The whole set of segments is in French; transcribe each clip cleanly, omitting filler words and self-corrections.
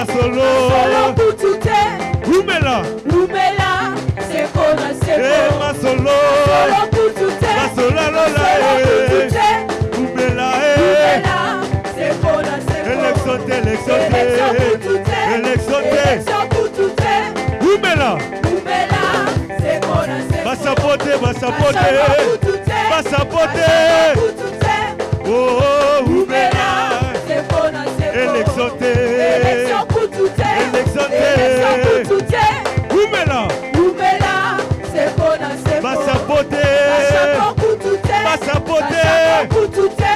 Masolo Kutute, Rumela Sekona Seko, Masolo Kutute, Masola Lola Rumela Sekona Seko, Élection Kutute, Rumela Sekona Seko, Passapote Kutute, Oh Rumela Sekona Seko, Élection Kutute, Rumela Sekona Seko, Passapote Kutute,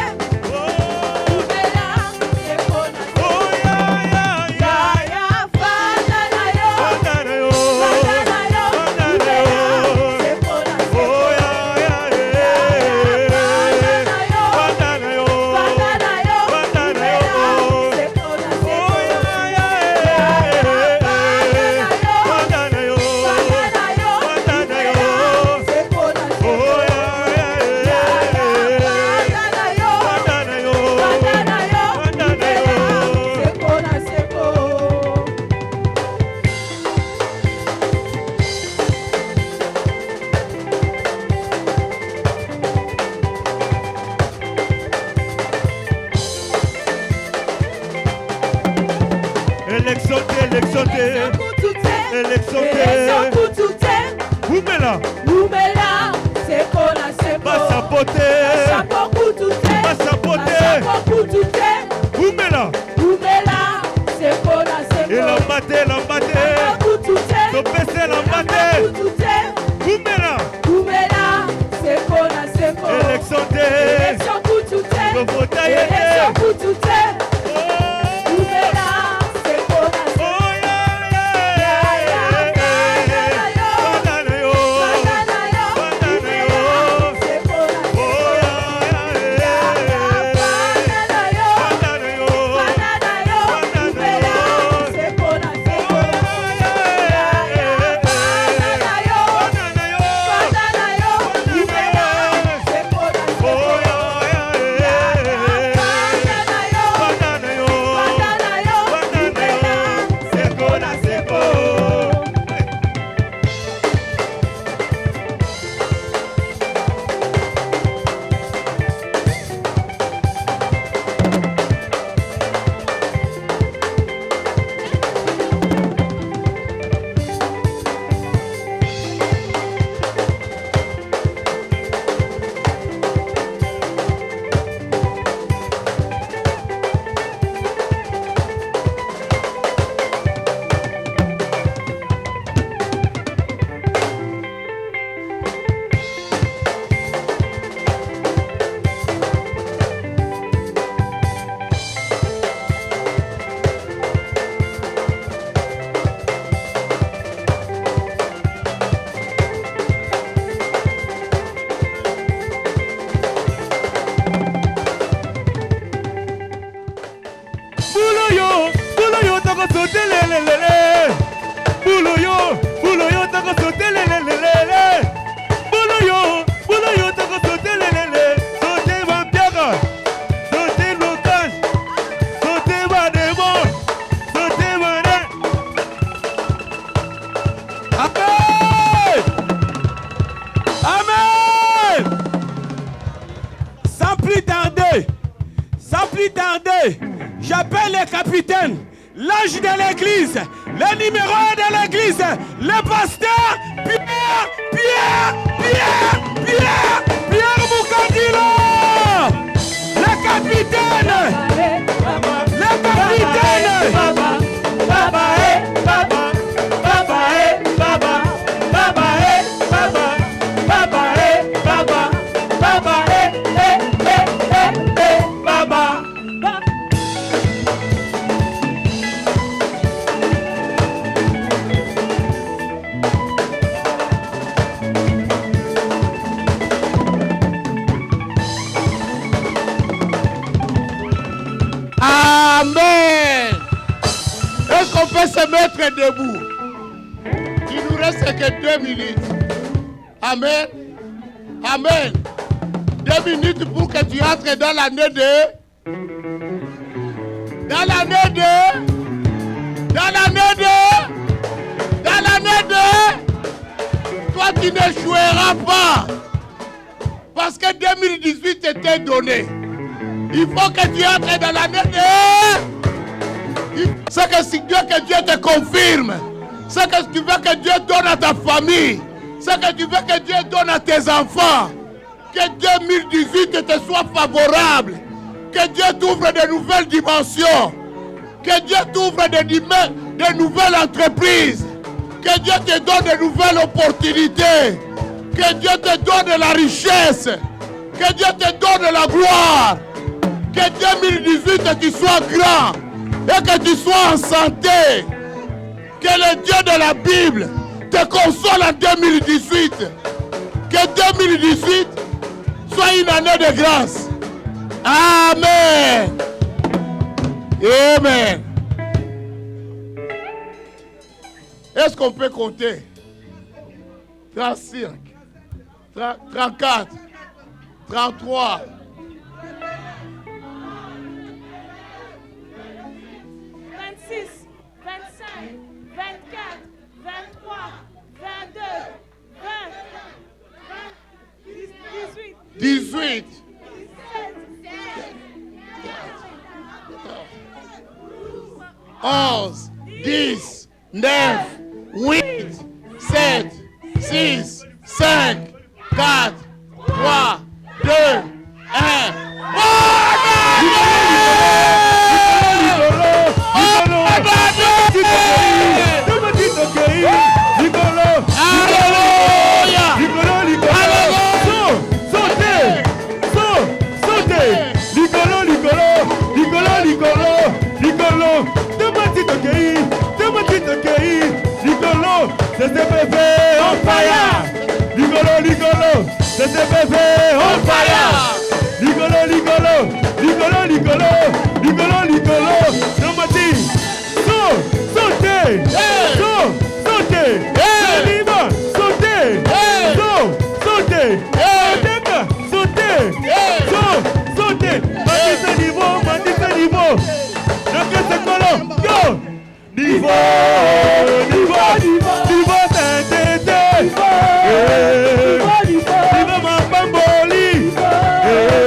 J'appelle les capitaines, l'âge de l'église, le numéro de l'église, le pasteur Pierre Moukandilo, le capitaine, Amen. Est-ce qu'on peut se mettre debout? Il nous reste que 2 minutes. Amen. Amen. 2 minutes pour que tu entres dans l'année 2. Dans l'année 2. Dans l'année 2, toi tu n'échoueras pas. Parce que 2018 était donné. Il faut que tu entres dans l'année 2. C'est que si Dieu te confirme. C'est que tu veux que Dieu donne à ta famille. C'est que tu veux que Dieu donne à tes enfants. Que 2018 te soit favorable. Que Dieu t'ouvre de nouvelles dimensions. Que Dieu t'ouvre de nouvelles entreprises. Que Dieu te donne de nouvelles opportunités. Que Dieu te donne la richesse. Que Dieu te donne la gloire. Que 2018 tu sois grand. Et que tu sois en santé. Que le Dieu de la Bible te console en 2018. Que 2018 soit une année de grâce. Amen. Amen. Est-ce qu'on peut compter? 35, 34, 33. 26, 25, 24, 23, 22, 20, 18. 11, 10, 9, 8, 7, 6, 5, 4, 3, 2, 1. C'est ce bébé on fire. Ligolo, c'est ce bébé on fire. Ligolo. Nomadi, sautez. Liban, sautez. Sautez. Matisse niveau. Donc c'est colon. Yo. Niveau saint-Tété. Niveau Mambamboli. Niveau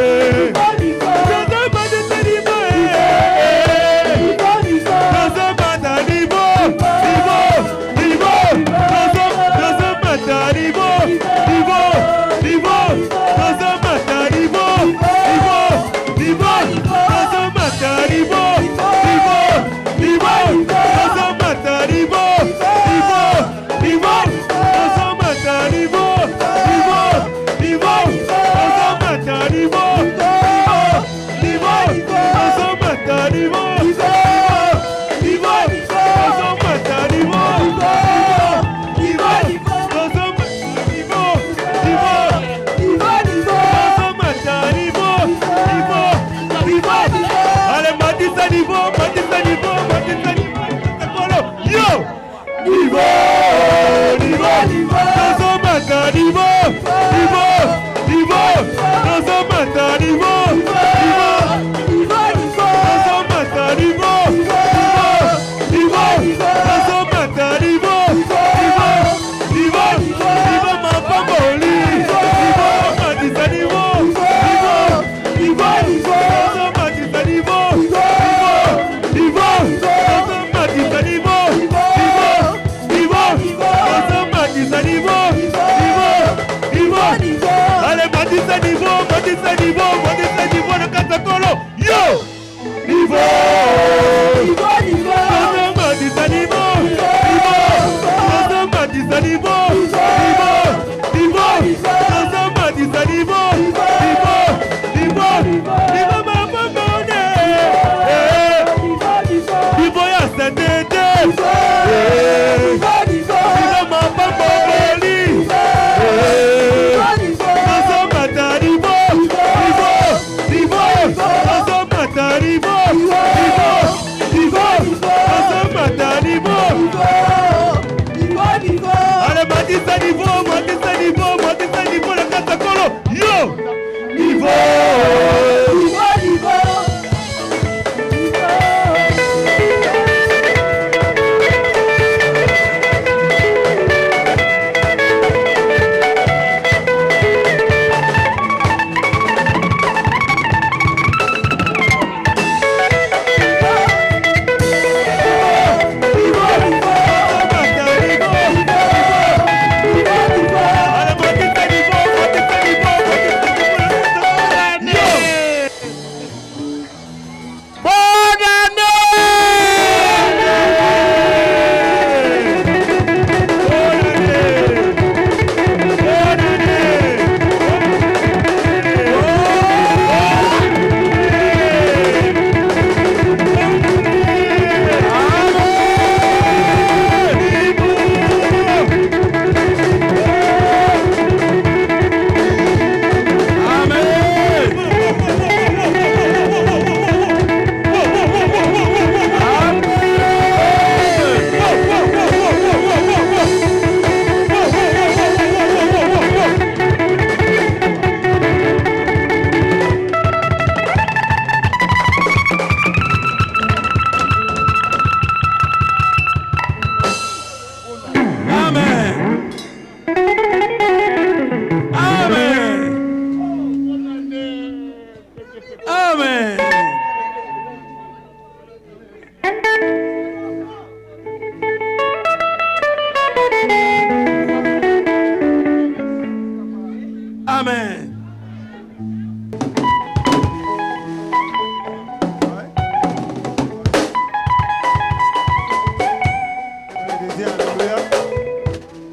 Amen.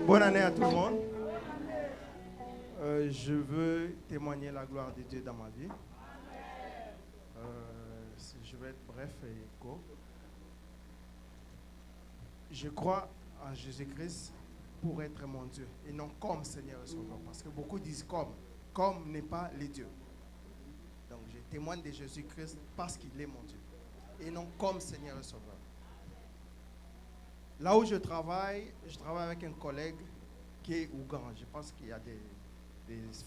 Bonne année à tout le monde. Je veux témoigner la gloire de Dieu dans ma vie. Je vais être bref et court. Je crois en Jésus-Christ pour être mon Dieu et non comme Seigneur et Sauveur. Parce que beaucoup disent comme. Comme n'est pas le Dieu. Donc je témoigne de Jésus-Christ parce qu'il est mon Dieu et non comme Seigneur et Sauveur. Là où je travaille avec un collègue qui est Ougan. Je pense qu'il y a des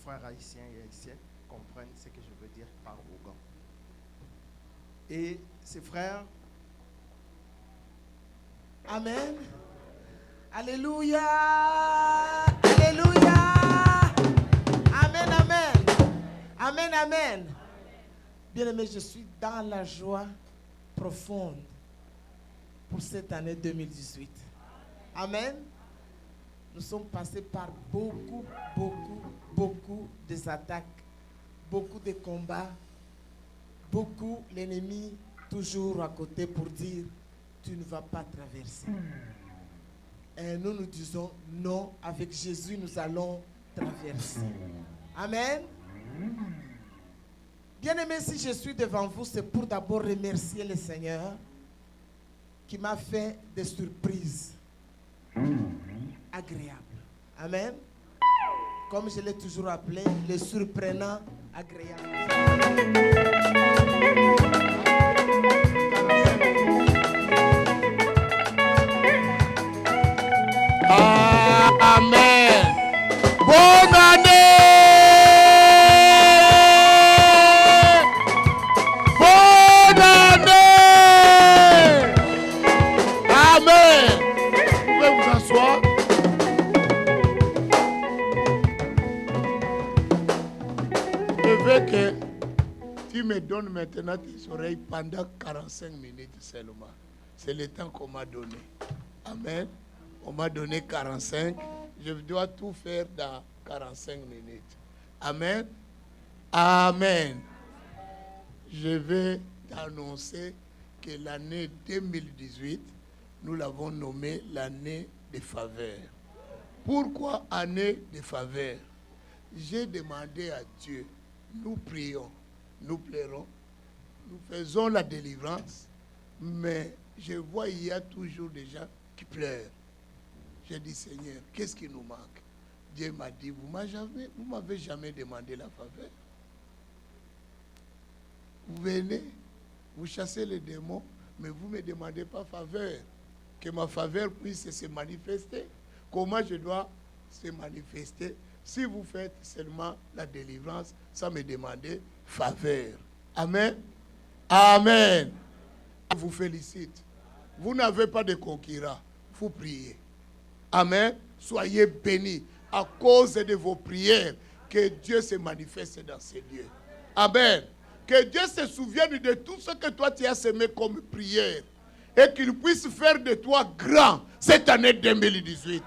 frères haïtiens et haïtiennes qui comprennent ce que je veux dire par Ougan. Et ces frères... Amen. Alléluia. Alléluia. Amen, amen. Amen, amen. Bien-aimé, je suis dans la joie profonde pour cette année 2018. Amen. Nous sommes passés par beaucoup des attaques, beaucoup de combats, beaucoup l'ennemi toujours à côté pour dire tu ne vas pas traverser. Et nous nous disons non, avec Jésus nous allons traverser. Amen. Bien-aimé, si je suis devant vous, c'est pour d'abord remercier le Seigneur qui m'a fait des surprises agréables. Amen. Comme je l'ai toujours appelé, le surprenant agréable. Amen. Bonne année. Bonne année. Amen. Vous pouvez vous asseoir. Je veux que tu me donnes maintenant tes oreilles pendant 45 minutes seulement. C'est le temps qu'on m'a donné. Amen. On m'a donné 45. Je dois tout faire dans 45 minutes. Amen. Amen. Je vais t'annoncer que l'année 2018, nous l'avons nommée l'année des faveurs. Pourquoi année des faveurs? J'ai demandé à Dieu, nous prions, nous pleurons, nous faisons la délivrance, mais je vois il y a toujours des gens qui pleurent. J'ai dit, Seigneur, qu'est-ce qui nous manque? Dieu m'a dit, vous ne m'avez jamais demandé la faveur. Vous venez, vous chassez les démons, mais vous ne me demandez pas faveur. Que ma faveur puisse se manifester. Comment je dois se manifester? Si vous faites seulement la délivrance, sans me demander faveur. Amen. Amen. Je vous félicite. Vous n'avez pas de concurrent. Vous priez. Amen. Soyez bénis à cause de vos prières. Que Dieu se manifeste dans ces lieux. Amen. Que Dieu se souvienne de tout ce que toi tu as semé comme prière. Et qu'il puisse faire de toi grand cette année 2018.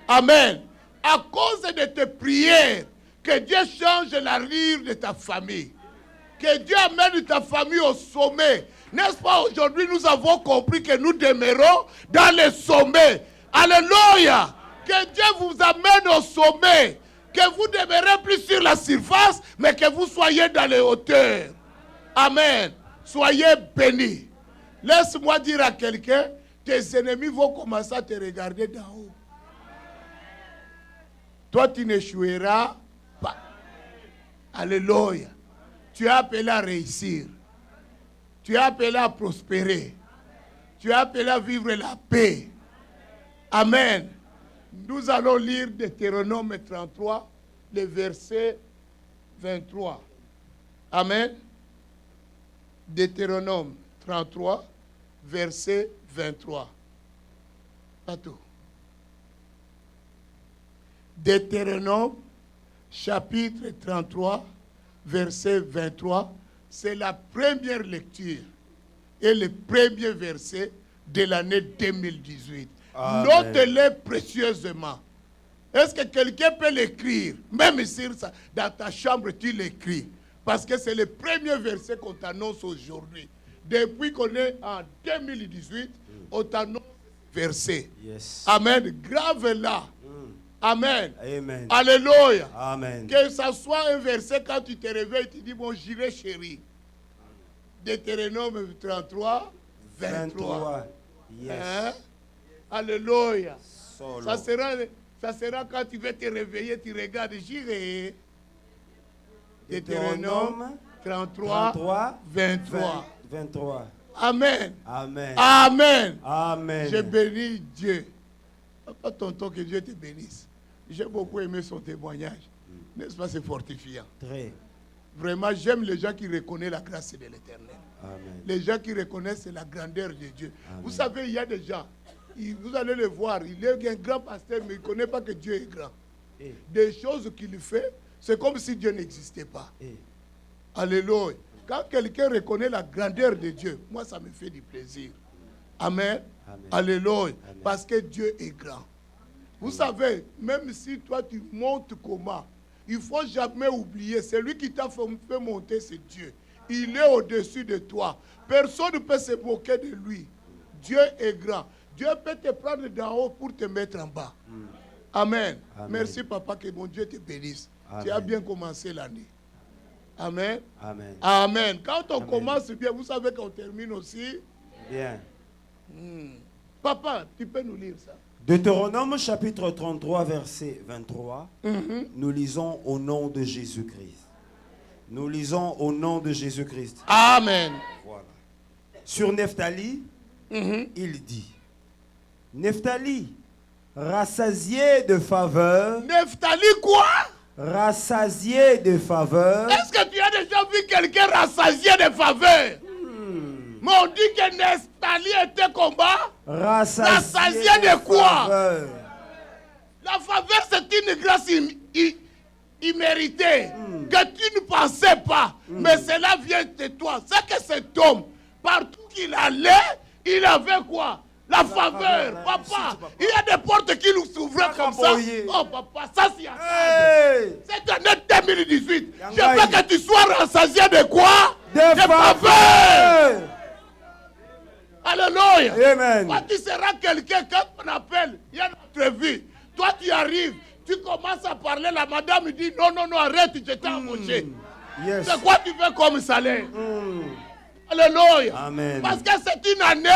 Amen. À cause de tes prières, que Dieu change l'allure de ta famille. Que Dieu amène ta famille au sommet. N'est-ce pas, aujourd'hui nous avons compris que nous demeurons dans le sommet. Alléluia. Que Dieu vous amène au sommet. Que vous ne demeurez plus sur la surface, mais que vous soyez dans les hauteurs. Amen. Soyez bénis. Laisse-moi dire à quelqu'un, tes ennemis vont commencer à te regarder d'en haut. Toi, tu n'échoueras pas. Alléluia. Tu es appelé à réussir. Tu es appelé à prospérer. Tu es appelé à vivre la paix. Amen. Nous allons lire Deutéronome 33, le verset 23. Amen. Deutéronome 33, verset 23. Pas tout. Deutéronome, chapitre 33, verset 23. C'est la première lecture et le premier verset de l'année 2018. Notez-les précieusement. Est-ce que quelqu'un peut l'écrire? Même sur ça, dans ta chambre, tu l'écris. Parce que c'est le premier verset qu'on t'annonce aujourd'hui. Depuis qu'on est en 2018, on t'annonce verset. Yes. Amen. Grave là. Amen. Amen. Alléluia. Amen. Que ça soit un verset quand tu te réveilles, tu dis, bon, j'irai chérie. Deutéronome 33, 23. Yes. Hein? Alléluia. Solo. Ça sera quand tu vas te réveiller, tu regardes, j'irai. Deutéronome 33, 23. 23. Amen. Amen. Amen. Amen. Je bénis Dieu. Papa tonton, que Dieu te bénisse. J'ai beaucoup aimé son témoignage. N'est-ce pas, c'est fortifiant. Très. Vraiment, j'aime les gens qui reconnaissent la grâce de l'Éternel. Amen. Les gens qui reconnaissent la grandeur de Dieu. Amen. Vous savez, il y a des gens, vous allez le voir, il est un grand pasteur, mais il ne connaît pas que Dieu est grand. Eh. Des choses qu'il fait, c'est comme si Dieu n'existait pas. Eh. Alléluia. Quand quelqu'un reconnaît la grandeur de Dieu, moi, ça me fait du plaisir. Amen. Amen. Alléluia. Amen. Parce que Dieu est grand. Vous savez, même si toi, tu montes comment, il ne faut jamais oublier, celui qui t'a fait monter, c'est Dieu. Il est au-dessus de toi. Personne ne peut se moquer de lui. Dieu est grand. Dieu peut te prendre d'en haut pour te mettre en bas. Amen. Amen. Merci, papa, que mon Dieu te bénisse. Amen. Tu as bien commencé l'année. Amen. Amen. Amen. Quand on Amen. commence bien, vous savez qu'on termine aussi. Bien. Papa, tu peux nous lire ça. Deutéronome chapitre 33, verset 23. Nous lisons au nom de Jésus-Christ. Nous lisons au nom de Jésus-Christ. Amen. Voilà. Sur Nephtali, il dit, Nephtali, rassasié de faveur, Nephtali quoi? rassasié de faveur, Est-ce que tu as déjà vu quelqu'un rassasié de faveur? Mais on dit que Nephtali était combat. Rassasié de quoi? faveur. La faveur, c'est une grâce imméritée que tu ne pensais pas. Mais cela vient de toi. C'est que cet homme, partout qu'il allait, il avait quoi? La faveur. Papa, il y a des portes qui nous s'ouvraient comme ça. Oh papa, ça c'est Hey! cette année 2018. Je Yangaï. veux que tu sois rassasié de quoi? De faveur. faveur. Alléluia. Amen. Quand tu seras quelqu'un, quand on appelle, il y a une entrevue. Toi, tu arrives, tu commences à parler, la madame dit non, non, non, arrête, je t'ai embauché. Yes. C'est quoi tu veux comme salaire? Alléluia. Amen. Parce que c'est une année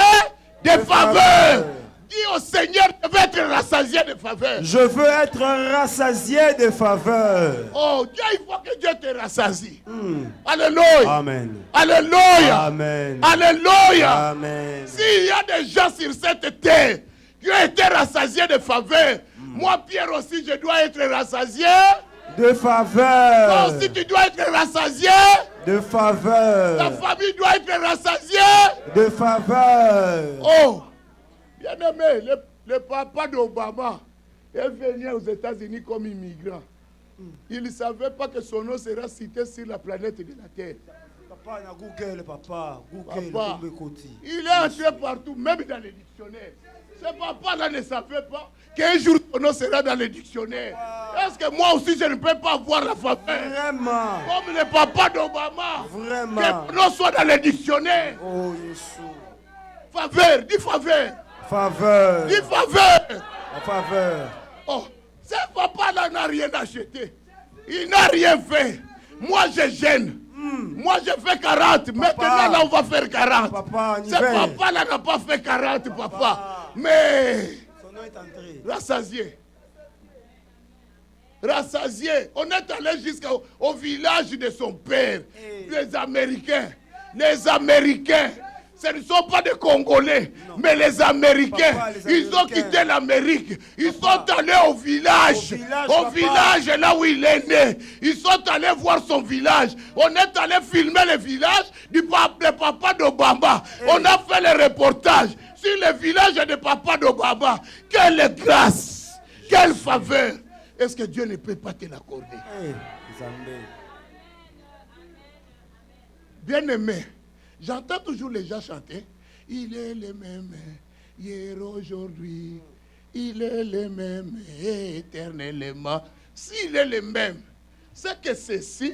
de faveur. Dis au Seigneur, je veux être rassasié de faveur. Je veux être rassasié de faveur. Oh, Dieu, il faut que Dieu te rassasie. Alléluia. Amen. Alléluia. Amen. Alléluia. Amen. S'il y a des gens sur cette terre qui ont été rassasiés de faveur, moi, Pierre aussi, je dois être rassasié. De faveur. Toi aussi, tu dois être rassasié. De faveur. Ta famille doit être rassasiée. De faveur. Oh, bien aimé, le papa d'Obama est venu aux États-Unis comme immigrant. Il ne savait pas que son nom sera cité sur la planète de la Terre. Papa, na Google, papa. Google, Papa, Google côté. il est entré partout, même dans les dictionnaires. Ce papa-là ne savait pas qu'un jour son nom sera dans les dictionnaires. Est-ce que moi aussi je ne peux pas avoir la faveur? Vraiment. Comme le papa d'Obama. Vraiment. Que mon nom soit dans les dictionnaires. Oh, Yeshua. Faveur, dis faveur. Faveur. Dis faveur. La faveur. Oh, ce papa-là n'a rien acheté. Il n'a rien fait. Moi, je gêne. Moi, je fais 40. Maintenant, là, on va faire 40. Papa, on y Ce va. papa-là n'a pas fait 40, papa. Mais, Son nom est entré. rassasié. Rassasié. On est allé jusqu'au village de son père. Les Américains. Les Américains. Ce ne sont pas des Congolais, mais les Américains. Papa, les Ils ont Américains. quitté l'Amérique. Ils sont allés au village. Au Au village, village, là où il est né. Ils sont allés voir son village. On est allé filmer le village du papa d'Obama. On a fait le reportage sur le village de papa d'Obama. Quelle grâce, quelle faveur. Est-ce que Dieu ne peut pas te l'accorder? Hey, Zambé. Bien-aimé, j'entends toujours les gens chanter. Il est le même hier, aujourd'hui Il est le même éternellement. S'il est le même, c'est que ceci,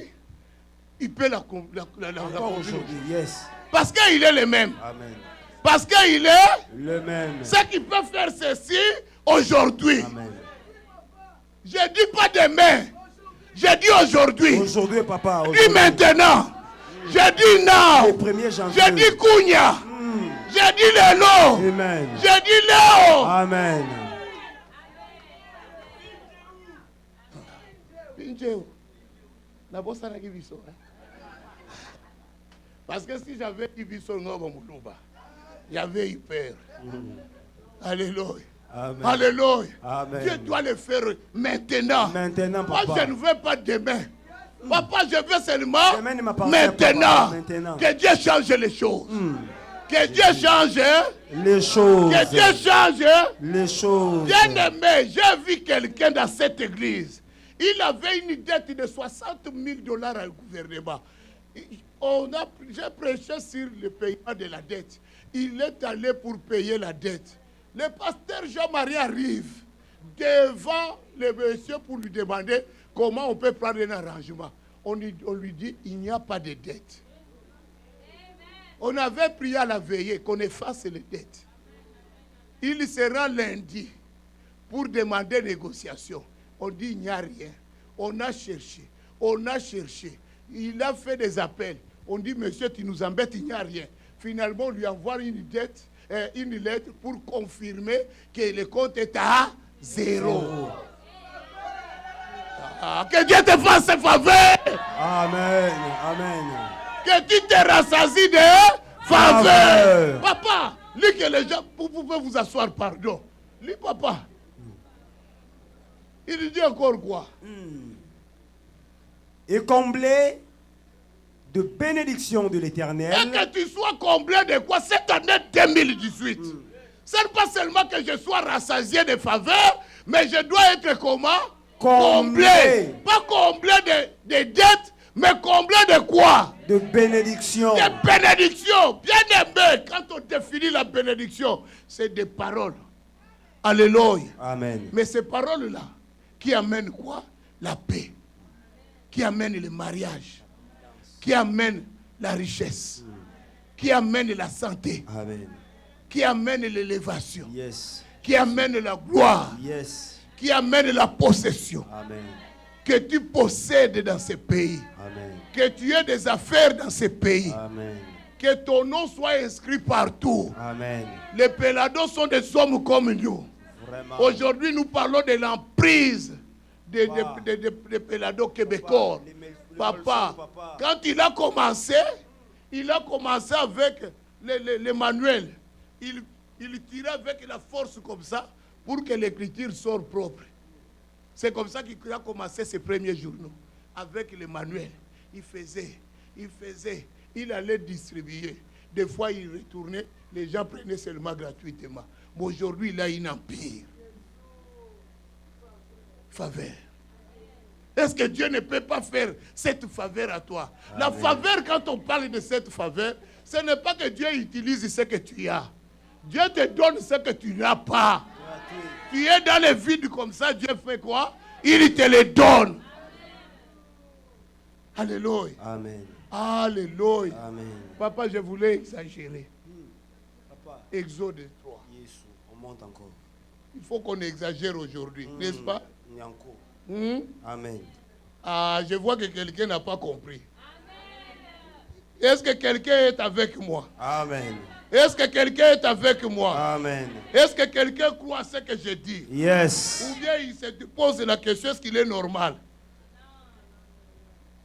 il peut la Encore accomplir. aujourd'hui, yes. Parce qu'il est le même. Amen. Parce qu'il est Le même. ce qui peut faire ceci aujourd'hui. Amen. Je ne dis pas demain. Je dis aujourd'hui. Aujourd'hui, papa. Je dis Aujourd'hui. maintenant. Je dis now. Le 1er janvier. Je dis Kounia. Je dis Lélo. Amen. Je dis Léo. Amen. Parce que si j'avais dit Bisso, j'avais eu peur. Alléluia. Amen. Alléluia. Amen. Dieu doit le faire maintenant. Maintenant, Moi, papa. je ne veux pas demain. Papa, je veux seulement Demain ne m'appartient maintenant. pas, papa. Maintenant. Que Dieu change les choses. Que Dieu change. Les choses. Que Dieu change. Les choses. Bien aimé, j'ai vu quelqu'un dans cette église. Il avait une dette de 60 000 $ au gouvernement. J'ai prêché sur le paiement de la dette. Il est allé pour payer la dette. Le pasteur Jean-Marie arrive devant le monsieur pour lui demander comment on peut prendre un arrangement. On lui dit, il n'y a pas de dette. On avait prié à la veillée qu'on efface les dettes. Il sera lundi pour demander négociation. On dit, il n'y a rien. On a cherché. On a cherché. Il a fait des appels. On dit, monsieur, tu nous embêtes, il n'y a rien. Finalement, on lui envoie une lettre pour confirmer que le compte est à 0. Ah, que Dieu te fasse faveur. Amen. Amen. Que tu te rassasies de faveur. Papa, lis que les gens, vous pouvez vous asseoir, pardon. Lis, papa. Il dit encore quoi? Et comblé de bénédictions de Et l'Éternel. que tu sois comblé de quoi cette année 2018. Ce n'est pas seulement que je sois rassasié de faveur, mais je dois être comment? Comblé. Pas comblé de dettes, mais comblé de quoi? De bénédictions. De bénédictions. Bien aimé, quand on définit la bénédiction, c'est des paroles. Alléluia. Amen. Mais ces paroles-là, qui amènent quoi? La paix. Qui amènent le mariage. Qui amènent la richesse. Qui amènent la santé. Amen. Qui amènent l'élévation. Yes. Qui amènent la gloire. Yes. Qui amènent la possession. Amen. Que tu possèdes dans ce pays. Amen. Que tu aies des affaires dans ce pays. Amen. Que ton nom soit inscrit partout. Amen. Les Pélados sont des hommes comme nous. Vraiment. Aujourd'hui, nous parlons de l'emprise des Pélados québécois. Papa, quand il a commencé avec les manuels. Il tirait avec la force comme ça pour que l'écriture sorte propre. C'est comme ça qu'il a commencé ses premiers journaux. Avec les manuels. Il faisait. Il allait distribuer. Des fois, il retournait. Les gens prenaient seulement gratuitement. Mais aujourd'hui, il a une empire. Faveur. Est-ce que Dieu ne peut pas faire cette faveur à toi? Amen. La faveur, quand on parle de cette faveur, ce n'est pas que Dieu utilise ce que tu as. Dieu te donne ce que tu n'as pas. Tu es dans le vide comme ça, Dieu fait quoi? Il te le donne. Alléluia. Amen. Alléluia. Amen. Papa, je voulais exagérer. Papa. Exode 3. On monte encore. Il faut qu'on exagère aujourd'hui, n'est-ce pas? Amen. Ah, je vois que quelqu'un n'a pas compris. Est-ce que quelqu'un est avec moi? Amen. Est-ce que quelqu'un est avec moi? Amen. Est-ce que quelqu'un croit à ce que je dis? Yes. Ou bien il se pose la question, est-ce qu'il est normal?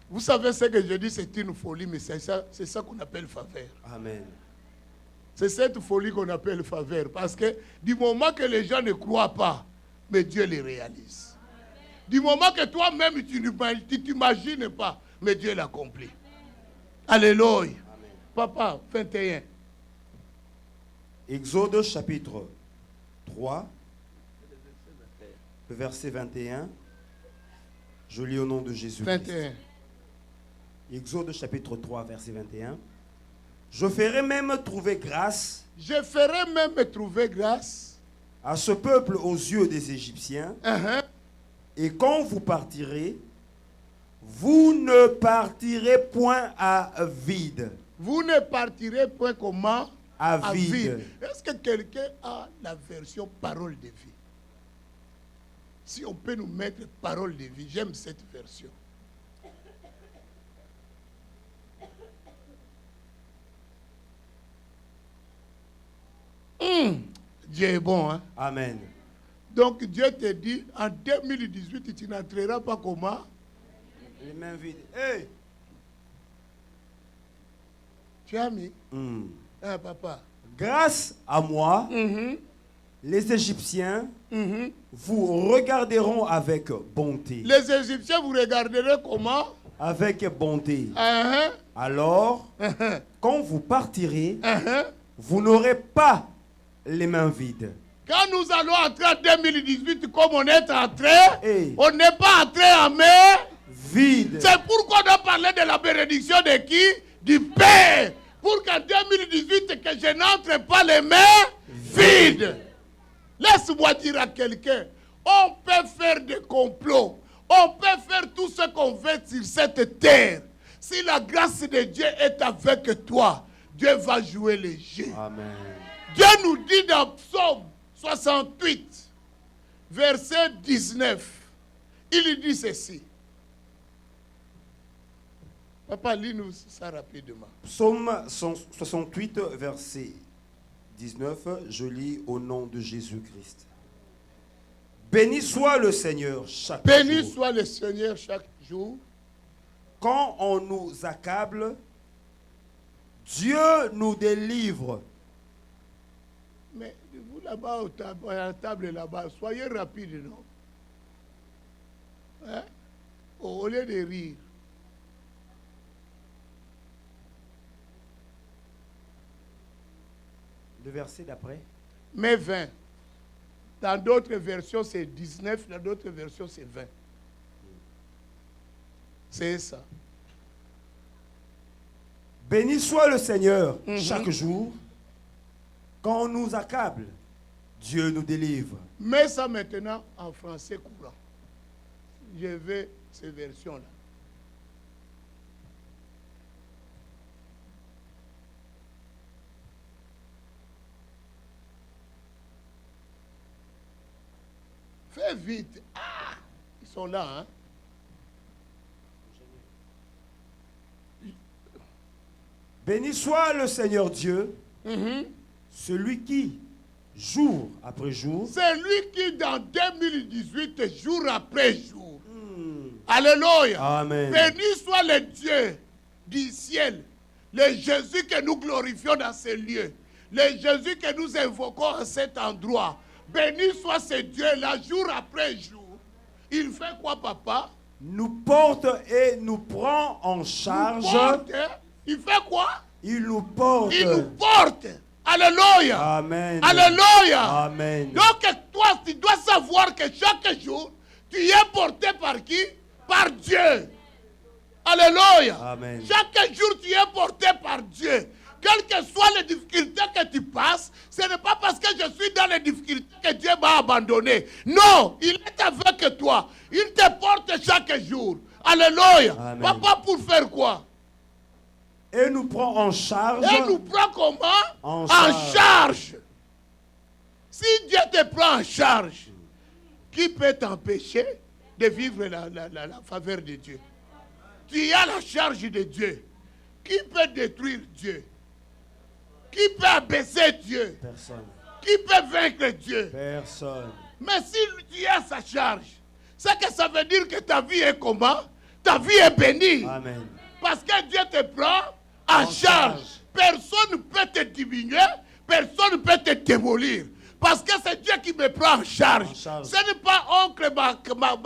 Vous savez ce que je dis, c'est une folie, mais c'est ça qu'on appelle faveur. Amen. C'est cette folie qu'on appelle faveur. Parce que du moment que les gens ne croient pas, mais Dieu les réalise. Du moment que toi-même tu ne t'imagines pas, mais Dieu l'accomplit. Alléluia. Amen. Papa, 21. Exode chapitre 3, le verset 21. Je lis au nom de Jésus. 21. Exode chapitre 3, verset 21. Je ferai même trouver grâce. Je ferai même trouver grâce à ce peuple aux yeux des Égyptiens, et quand vous partirez, vous ne partirez point à vide. Vous ne partirez point comment? À vide. Est-ce que quelqu'un a la version parole de vie? Si on peut nous mettre parole de vie, j'aime cette version. Dieu est bon, hein? Amen. Donc Dieu te dit, en 2018, tu n'entreras pas comment? Les mains vides. Hey! Tu as mis? Ah, papa. Grâce à moi, les Égyptiens vous regarderont avec bonté. Les Égyptiens vous regarderont comment? Avec bonté. Alors, quand vous partirez, vous n'aurez pas les mains vides. Quand nous allons entrer en 2018, comme on est entré, Hey. on n'est pas entré en main Vide. C'est pourquoi on a parlé de la bénédiction de qui? Du Père. Pour qu'en 2018, que je n'entre pas les mains vides. Laisse-moi dire à quelqu'un, on peut faire des complots, on peut faire tout ce qu'on veut sur cette terre. Si la grâce de Dieu est avec toi, Dieu va jouer les jeux. Amen. Dieu nous dit dans Psaume 68, verset 19, il dit ceci. Papa, lis-nous ça rapidement. Psaume 68, verset 19, je lis au nom de Jésus-Christ. Béni soit le Seigneur chaque Béni jour. soit le Seigneur chaque jour. Quand on nous accable, Dieu nous délivre. Mais vous là-bas, à la table là-bas, soyez rapide, non? Hein? Au lieu de rire. Le verset d'après. Mais 20. Dans d'autres versions, c'est 19. Dans d'autres versions, c'est 20. C'est ça. Béni soit le Seigneur chaque jour. Quand on nous accable, Dieu nous délivre. Mets ça maintenant en français courant. Je veux ces versions-là. Fais vite. Ah, ils sont là, hein? Béni soit le Seigneur Dieu, celui qui, jour après jour, C'est lui qui, dans 2018, jour après jour. Alléluia. Amen. Béni soit le Dieu du ciel, le Jésus que nous glorifions dans ce lieu, le Jésus que nous invoquons à cet endroit. Béni soit ce Dieu-là, jour après jour. Il fait quoi, papa? nous porte et nous prend en charge. Porte. Il fait quoi? Il nous porte. Il nous porte. Alléluia. Amen. Alléluia. Amen. Donc toi, tu dois savoir que chaque jour, tu es porté par qui? Par Dieu. Alléluia. Amen. Chaque jour, tu es porté par Dieu. Quelles que soient les difficultés que tu passes, ce n'est pas parce que je suis dans les difficultés que Dieu m'a abandonné. Non, il est avec toi. Il te porte chaque jour. Alléluia. Amen. Papa, pour faire quoi? Et nous prend en charge. Et nous prend comment? En charge. Si Dieu te prend en charge, qui peut t'empêcher de vivre la faveur de Dieu? Tu as la charge de Dieu. Qui peut détruire Dieu? Qui peut abaisser Dieu? Personne. Qui peut vaincre Dieu? Personne. Mais si tu as sa charge, c'est que ça veut dire que ta vie est comment? Ta vie est bénie. Amen. Parce que Dieu te prend en charge. Personne ne peut te diminuer, personne ne peut te démolir. Parce que c'est Dieu qui me prend en charge. Ce n'est pas oncle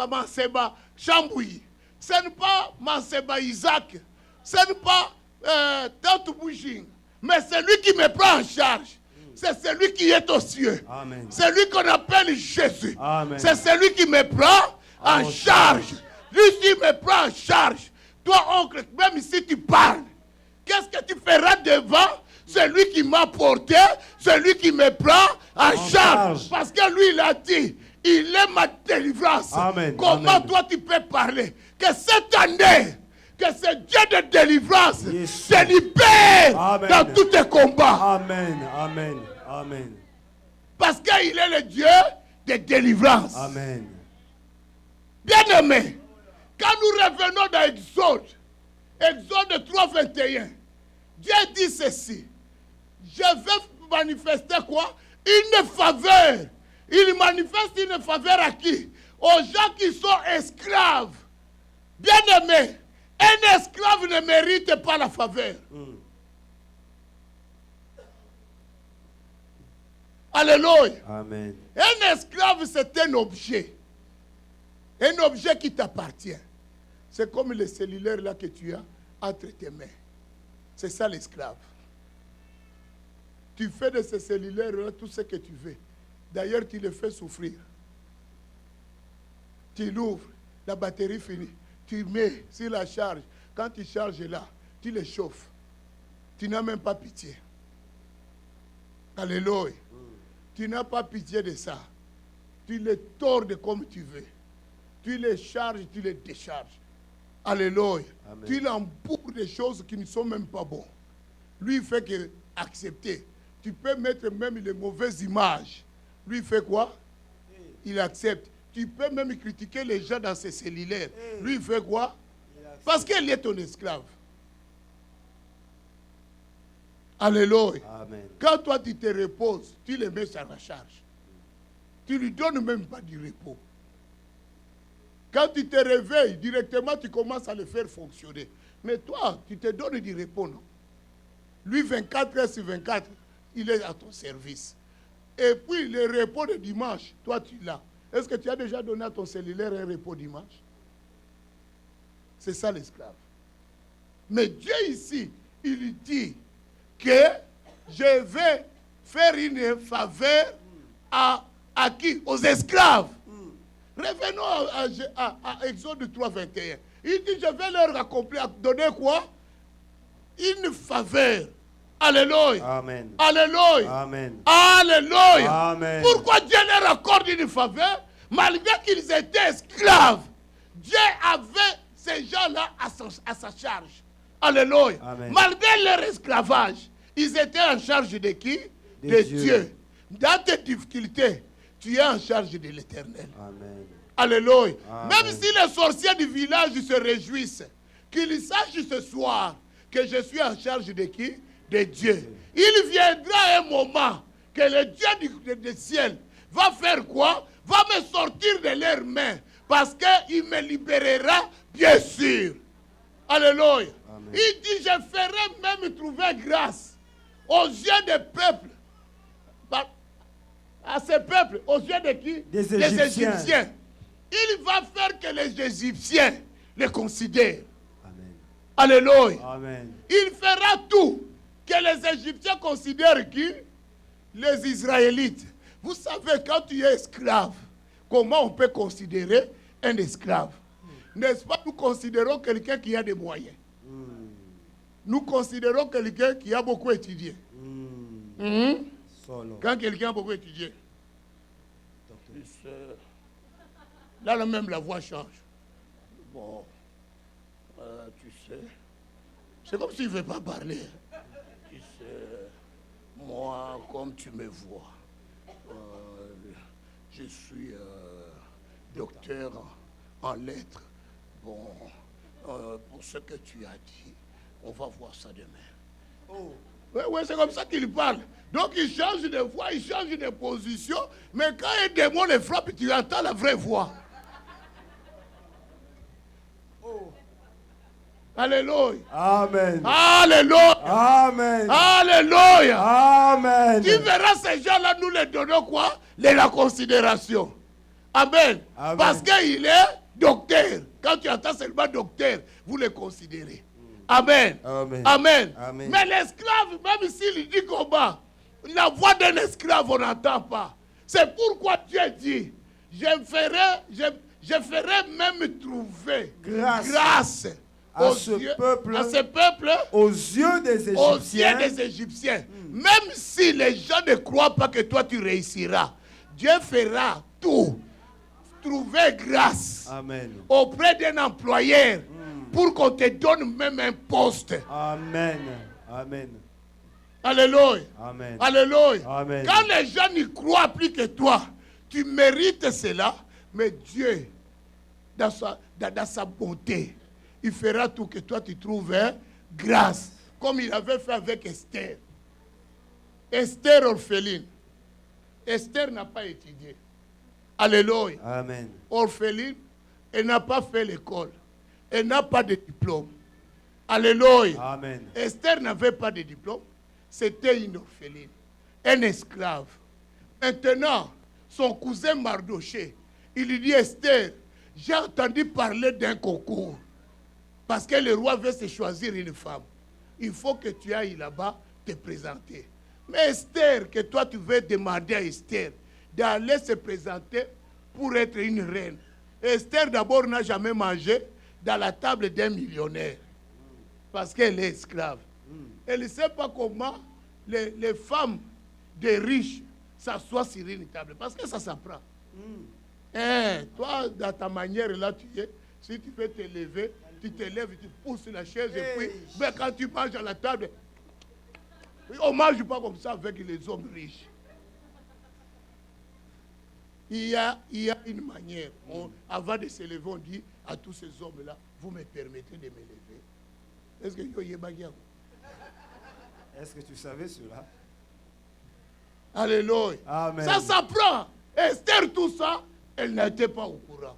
Manseba Chambouille. Ce n'est pas Manseba Isaac. Ce n'est pas Tante Boujing. Mais c'est lui qui me prend en charge. C'est celui qui est aux cieux. Amen. C'est lui qu'on appelle Jésus. Amen. C'est celui qui me prend en charge. Lui, s'il me prend en charge. Toi, oncle, même si tu parles, qu'est-ce que tu feras devant c'est lui qui m'a porté, c'est lui qui me prend en charge. Parce que lui, il a dit, il est ma délivrance. Amen. Comment Amen. toi tu peux parler que cette année, que ce Dieu de délivrance Yes. te libère Amen. dans tous tes combats? Amen. Amen. Amen. Parce qu'il est le Dieu de délivrance. Amen. Bien-aimés, quand nous revenons dans Exode 3, 21, Dieu dit ceci. Je vais manifester quoi? Une faveur. Il manifeste une faveur à qui? Aux gens qui sont esclaves. Bien-aimés, un esclave ne mérite pas la faveur. Alléluia. Amen. Un esclave, c'est un objet. Un objet qui t'appartient. C'est comme le cellulaire là que tu as entre tes mains. C'est ça l'esclave. Tu fais de ce cellulaire là tout ce que tu veux. D'ailleurs, tu le fais souffrir. Tu l'ouvres, la batterie finit. Tu mets sur la charge. Quand tu charges là, tu le chauffes. Tu n'as même pas pitié. Alléluia. Tu n'as pas pitié de ça. Tu les tordes comme tu veux. Tu les charges, tu les décharges. Alléluia. Amen. Tu l'embourres des choses qui ne sont même pas bonnes. Lui, il fait que accepter. Tu peux mettre même les mauvaises images. Lui, il fait quoi? Il accepte. Tu peux même critiquer les gens dans ses cellulaires. Lui, il fait quoi? Parce qu'il est ton esclave. Alléluia. Amen. Quand toi, tu te reposes, tu les mets sur la charge. Tu lui donnes même pas du repos. Quand tu te réveilles, directement, tu commences à le faire fonctionner. Mais toi, tu te donnes du repos, non? Lui, 24 heures sur 24, il est à ton service. Et puis, le repos de dimanche, toi, tu l'as. Est-ce que tu as déjà donné à ton cellulaire un repos dimanche? C'est ça l'esclave. Mais Dieu ici, il lui dit que je vais faire une faveur à qui? Aux esclaves. Revenons à Exode 3, 21. Il dit, je vais leur accomplir, donner quoi? Une faveur. Alléluia. Amen. Alléluia. Amen. Alléluia. Amen. Pourquoi Dieu leur accorde une faveur? Malgré qu'ils étaient esclaves, Dieu avait ces gens-là à sa charge. Alléluia. Amen. Malgré leur esclavage, ils étaient en charge de qui? De Dieu. Dans tes difficultés, tu es en charge de l'Éternel. Amen. Alléluia. Amen. Même si les sorciers du village se réjouissent, qu'ils sachent ce soir que je suis en charge de qui? De Dieu. Il viendra un moment que le Dieu du ciel va faire quoi? Va me sortir de leurs mains parce qu'il me libérera bien sûr. Alléluia. Amen. Il dit, je ferai même trouver grâce aux yeux des peuples. À ces peuples, aux yeux de qui? Des Égyptiens. Il va faire que les Égyptiens les considèrent. Amen. Alléluia. Amen. Il fera tout que les Égyptiens considèrent qui? Les Israélites. Vous savez, quand tu es esclave, comment on peut considérer un esclave? N'est-ce pas, nous considérons quelqu'un qui a des moyens. Nous considérons quelqu'un qui a beaucoup étudié. Solo. Quand quelqu'un a beaucoup étudié, là même la voix change. Bon, tu sais, c'est comme s'il ne veut pas parler. Tu sais, moi, comme tu me vois, je suis docteur en lettres. Bon, pour ce que tu as dit, on va voir ça demain. Oui, c'est comme ça qu'il parle. Donc il change de voix, il change de position, mais quand un démon le frappe, tu entends la vraie voix. Alléluia. Amen. Alléluia. Amen. Alléluia. Amen. Tu verras ces gens-là, nous les donnons quoi? La considération. Amen. Amen. Parce qu'il est docteur. Quand tu entends seulement docteur, vous le considérez. Amen. Amen. Amen. Amen. Mais l'esclave, même s'il dit combat, la voix d'un esclave, on n'entend pas. C'est pourquoi Dieu dit, je ferai même trouver grâce à ce peuple, aux yeux des Égyptiens. Même si les gens ne croient pas que toi tu réussiras, Dieu fera tout. Trouver grâce Amen. auprès d'un employeur pour qu'on te donne même un poste. Amen. Amen. Alléluia. Amen. Alléluia. Amen. Quand les gens n'y croient plus que toi, tu mérites cela, mais Dieu, dans sa bonté, il fera tout que toi tu trouves grâce, comme il avait fait avec Esther. Esther orpheline. Esther n'a pas étudié. Alléluia. Amen. Orpheline, elle n'a pas fait l'école. Elle n'a pas de diplôme. Alléluia. Amen. Esther n'avait pas de diplôme. C'était une orpheline, un esclave. Maintenant, son cousin Mardoché, il lui dit, Esther, j'ai entendu parler d'un concours. Parce que le roi veut se choisir une femme. Il faut que tu ailles là-bas te présenter. Mais Esther, que toi tu veux demander à Esther d'aller se présenter pour être une reine. Esther d'abord n'a jamais mangé dans la table d'un millionnaire. Parce qu'elle est esclave. Elle ne sait pas comment les femmes des riches s'assoient sur une table. Parce que ça s'apprend. Toi, dans ta manière là, tu es. Si tu veux te lever, tu te lèves, tu pousses la chaise. Et puis, mais quand tu manges à la table, on ne mange pas comme ça avec les hommes riches. Il y a une manière. Avant de se lever, on dit à tous ces hommes-là, vous me permettez de me lever. Est-ce que Est-ce que tu savais cela? Alléluia. Amen. Ça s'apprend. Esther, tout ça, elle n'était pas au courant.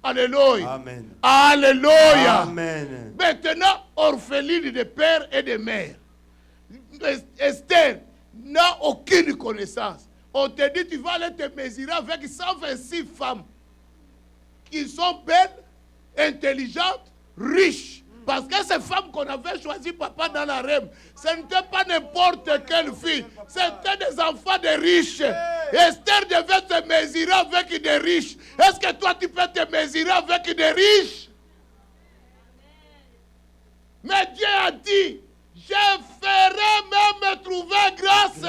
Alléluia. Amen. Alléluia. Amen. Maintenant, orpheline de père et de mère. Esther n'a aucune connaissance. On te dit, tu vas aller te mesurer avec 126 femmes qui sont belles, intelligentes, riches. Parce que ces femmes qu'on avait choisies, papa, dans la REM, ce n'était pas n'importe quelle fille. C'était des enfants de riches. Esther devait se mesurer avec des riches. Est-ce que toi, tu peux te mesurer avec des riches? Mais Dieu a dit, je ferai même trouver grâce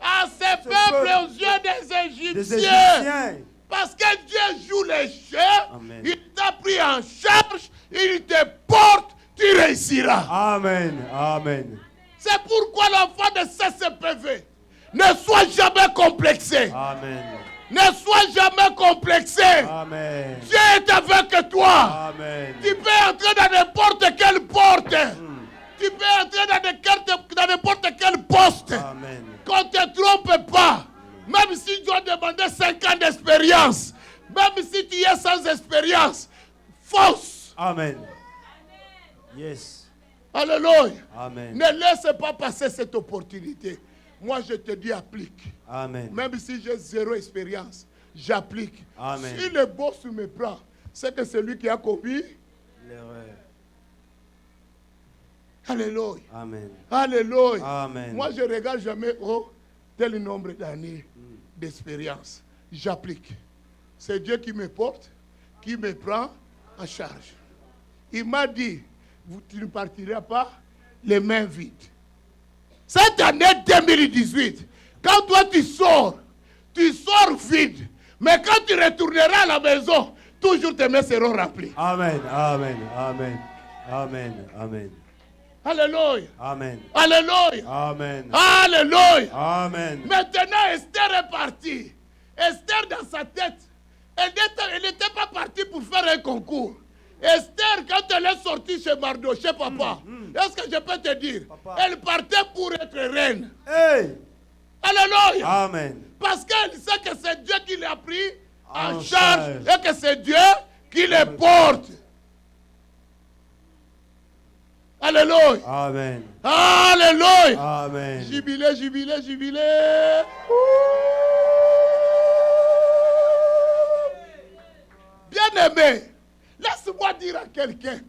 à ces peuples aux yeux des Égyptiens. Parce que Dieu joue les jeux, il t'a pris en charge, il te porte, tu réussiras. Amen. Amen. C'est pourquoi l'enfant de CCPV ne soit jamais complexé. Amen. Ne sois jamais complexé. Amen. Dieu est avec toi. Amen. Tu peux entrer dans n'importe quelle porte. Tu peux entrer dans n'importe quel poste. Amen. Qu'on ne te trompe pas. Même si tu dois demander 5 ans d'expérience. Même si tu es sans expérience. Fonce. Amen. Yes. Alléluia. Amen. Ne laisse pas passer cette opportunité. Moi, je te dis, applique. Amen. Même si j'ai 0 expérience, j'applique. Amen. Si le boss me prend, c'est que c'est lui qui a commis l'erreur. Alléluia. Amen. Alléluia. Amen. Moi, je ne regarde jamais tel nombre d'années d'expérience. J'applique. C'est Dieu qui me porte, qui me prend en charge. Il m'a dit, tu ne partiras pas les mains vides. Cette année 2018, quand toi tu sors vide. Mais quand tu retourneras à la maison, toujours tes mains seront remplies. Amen. Amen. Amen. Amen. Amen. Alléluia. Amen. Alléluia. Amen. Alléluia. Amen. Maintenant, Esther est partie. Esther, dans sa tête, elle n'était pas partie pour faire un concours. Esther, quand elle est sortie chez Mardoché, papa, est-ce que je peux te dire, Papa. elle partait pour être reine. Hey. Alléluia. Amen. Parce qu'elle sait que c'est Dieu qui l'a pris en En charge charge. et que c'est Dieu qui les porte. Alléluia. Amen. Alléluia. Amen. Jubilé, jubilé, jubilé. Bien-aimé, laisse-moi dire à quelqu'un,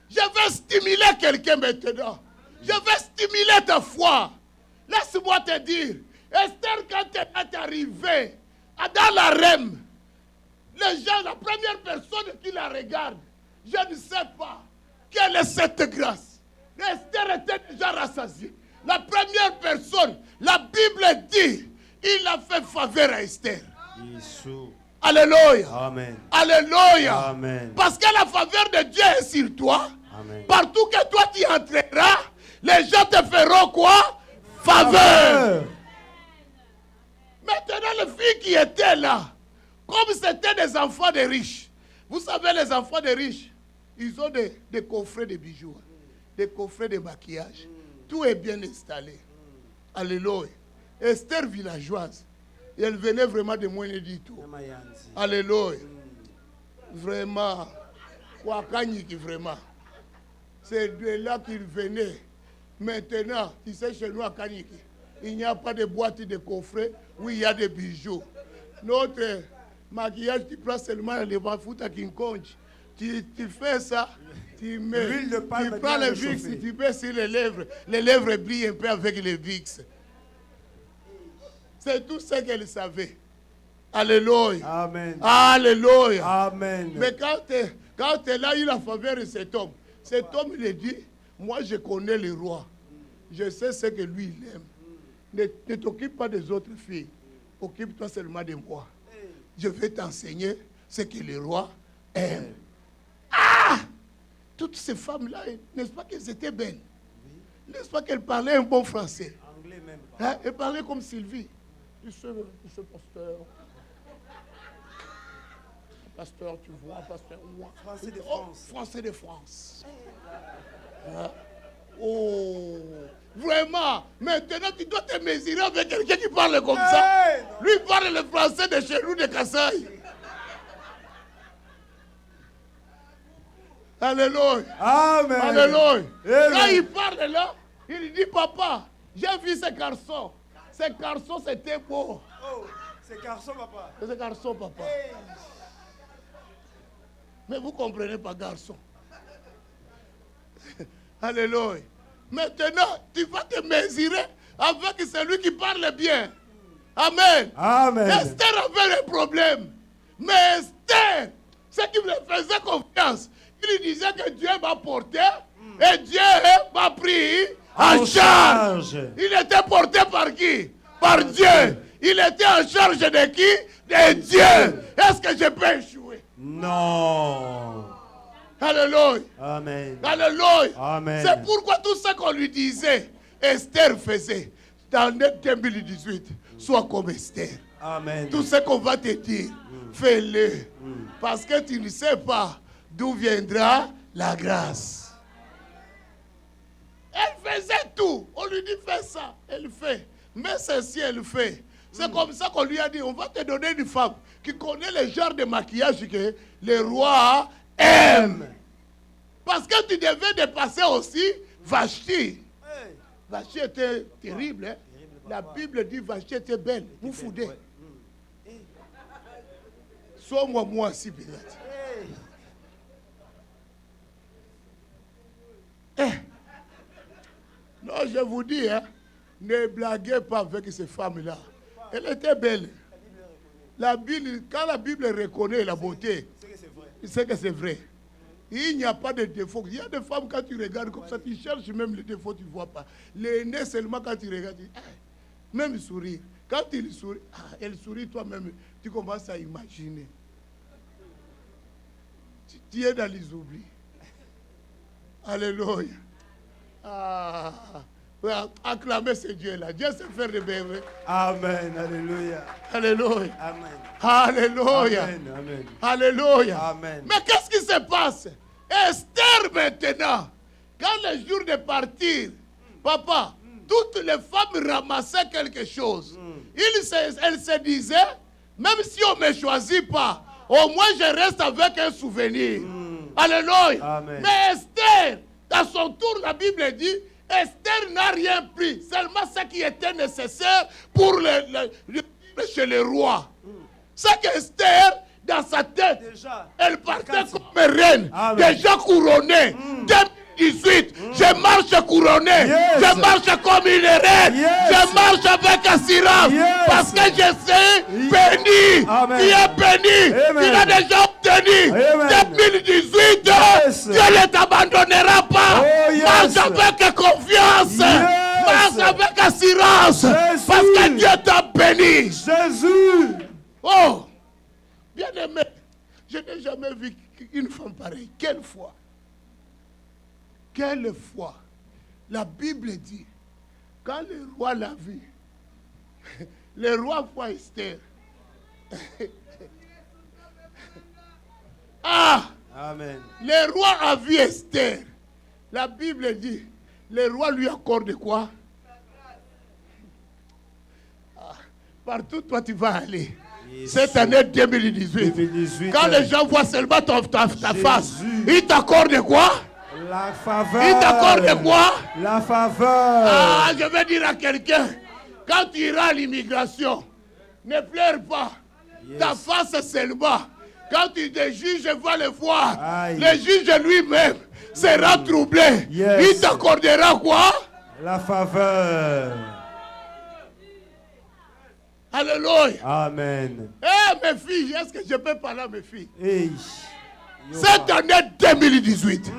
je vais stimuler quelqu'un maintenant. Je vais stimuler ta foi. Laisse-moi te dire, Esther, quand elle est arrivée dans la REM, les gens, la première personne qui la regarde, je ne sais pas, quelle est cette grâce? Esther était déjà rassasiée. La première personne, la Bible dit, il a fait faveur à Esther. Alléluia. Amen. Alléluia. Amen. Parce que la faveur de Dieu est sur toi. Amen. Partout que toi tu entreras, les gens te feront quoi? Faveur. Maintenant, les filles qui étaient là, comme c'était des enfants de riches, vous savez, les enfants de riches, ils ont des coffrets de bijoux, des coffrets de maquillage. Tout est bien installé. Alléluia. Esther villageoise, et elle venait vraiment de moyen du tout. Alléluia. Vraiment. Vraiment. C'est de là qu'il venait. Maintenant, tu sais, chez nous à Kanyiki, il n'y a pas de boîte de coffret où il y a des bijoux. Notre maquillage, tu prends seulement les bafouta à King Kong. Tu fais ça, tu mets, tu prends les VIX, tu mets sur les lèvres brillent un peu avec les VIX. C'est tout ce qu'elle savait. Alléluia. Amen. Alléluia. Amen. Mais quand elle a eu la faveur de cet homme il a dit, moi je connais le roi. Je sais ce que lui il aime. Ne t'occupe pas des autres filles. Occupe-toi seulement de moi. Je vais t'enseigner ce que le roi aime. Ah! Toutes ces femmes-là, n'est-ce pas qu'elles étaient belles? N'est-ce pas qu'elles parlaient un bon français? Anglais même. Hein? Elles parlaient comme Sylvie. Tu sais, pasteur. Pasteur, tu vois, pasteur. Français de France. Français de France. Hein? Oh, vraiment. Maintenant, tu dois te mesurer avec quelqu'un qui parle comme ça. Lui parle le français de chez nous, de Kassai. Alléluia. Amen. Alléluia. Amen. Quand il parle là, il dit, papa, j'ai vu ce garçon. Ce garçon, c'était beau. Oh, c'est garçon, papa. C'est ce garçon, papa. Mais vous ne comprenez pas, garçon. Alléluia. Maintenant, tu vas te mesurer avec celui qui parle bien. Amen. Amen. Esther avait un problème. Mais Esther, ce qui me faisait confiance, il disait que Dieu m'a porté et Dieu m'a pris en charge. Il était porté par qui? Par Dieu. Il était en charge de qui? De Dieu. Est-ce que je peux échouer? Non. Alléluia. Amen. Alléluia. Amen. C'est pourquoi tout ce qu'on lui disait, Esther faisait. Dans 2018, sois comme Esther. Amen. Tout ce qu'on va te dire, fais-le. Parce que tu ne sais pas d'où viendra la grâce. Elle faisait tout. On lui dit fais ça. Elle fait. Mais ceci, elle fait. C'est comme ça qu'on lui a dit, on va te donner une femme qui connaît le genre de maquillage que le roi aime. Parce que tu devais dépasser aussi Vashti. Vashti était terrible. Hein? La Bible dit Vashti était belle. Vous foudez. Sois-moi moi aussi, peut-être. Non, je vous dis, hein, ne blaguez pas avec ces femmes-là. Elle était belle. La Bible, quand la Bible reconnaît la beauté, c'est que c'est vrai. Il n'y a pas de défaut. Il y a des femmes, quand tu regardes comme ça, tu cherches même les défauts, tu ne vois pas. Les nez seulement, quand tu regardes, même sourire. Quand il sourit, elle sourit toi-même, tu commences à imaginer. Tu es dans les oublis. Alléluia. Acclamez ce Dieu-là. Dieu sait faire des bébés. Amen. Alléluia. Alléluia. Amen. Alléluia. Amen. Amen. Alléluia. Amen. Mais qu'est-ce qui se passe? Esther maintenant, quand le jour de partir, papa, toutes les femmes ramassaient quelque chose. Elle se disait, même si on ne me choisit pas, au moins je reste avec un souvenir. Alléluia. Amen. Mais Esther, dans son tour, la Bible dit, Esther n'a rien pris, seulement ce qui était nécessaire pour chez le roi. C'est qu'Esther, dans sa tête, Déjà, elle partait comme reine, déjà couronnée. 2018, Je marche couronné. Yes. Je marche comme une reine. Yes. Je marche avec assurance. Yes. Parce que je suis béni. Amen. Tu es béni. Amen. Tu as déjà obtenu. Amen. 2018, Yes. Dieu ne t'abandonnera pas. Oh, yes. Marche avec confiance. Yes. Marche avec assurance. Jésus. Parce que Dieu t'a béni. Jésus. Oh, bien aimé, je n'ai jamais vu une femme pareille. Quelle foi. Quelle foi. La Bible dit, quand le roi l'a vu, le roi voit Esther. Ah, Amen. le roi a vu Esther. La Bible dit, le roi lui accorde quoi? Ah, partout toi tu vas aller. Yes. Cette année 2018, 2018, quand les gens voient seulement ta face, Jésus. ils t'accordent quoi? La faveur. Ils t'accordent quoi? La faveur. Ah, je vais dire à quelqu'un, quand tu iras à l'immigration, ne pleure pas. Yes. Ta face seulement. Quand le juge va le voir, Aïe. le juge lui-même sera troublé. Yes. Il t'accordera quoi? La faveur. Alléluia. Amen. Eh mes filles, est-ce que je peux parler à mes filles? Hey. Cette année 2018,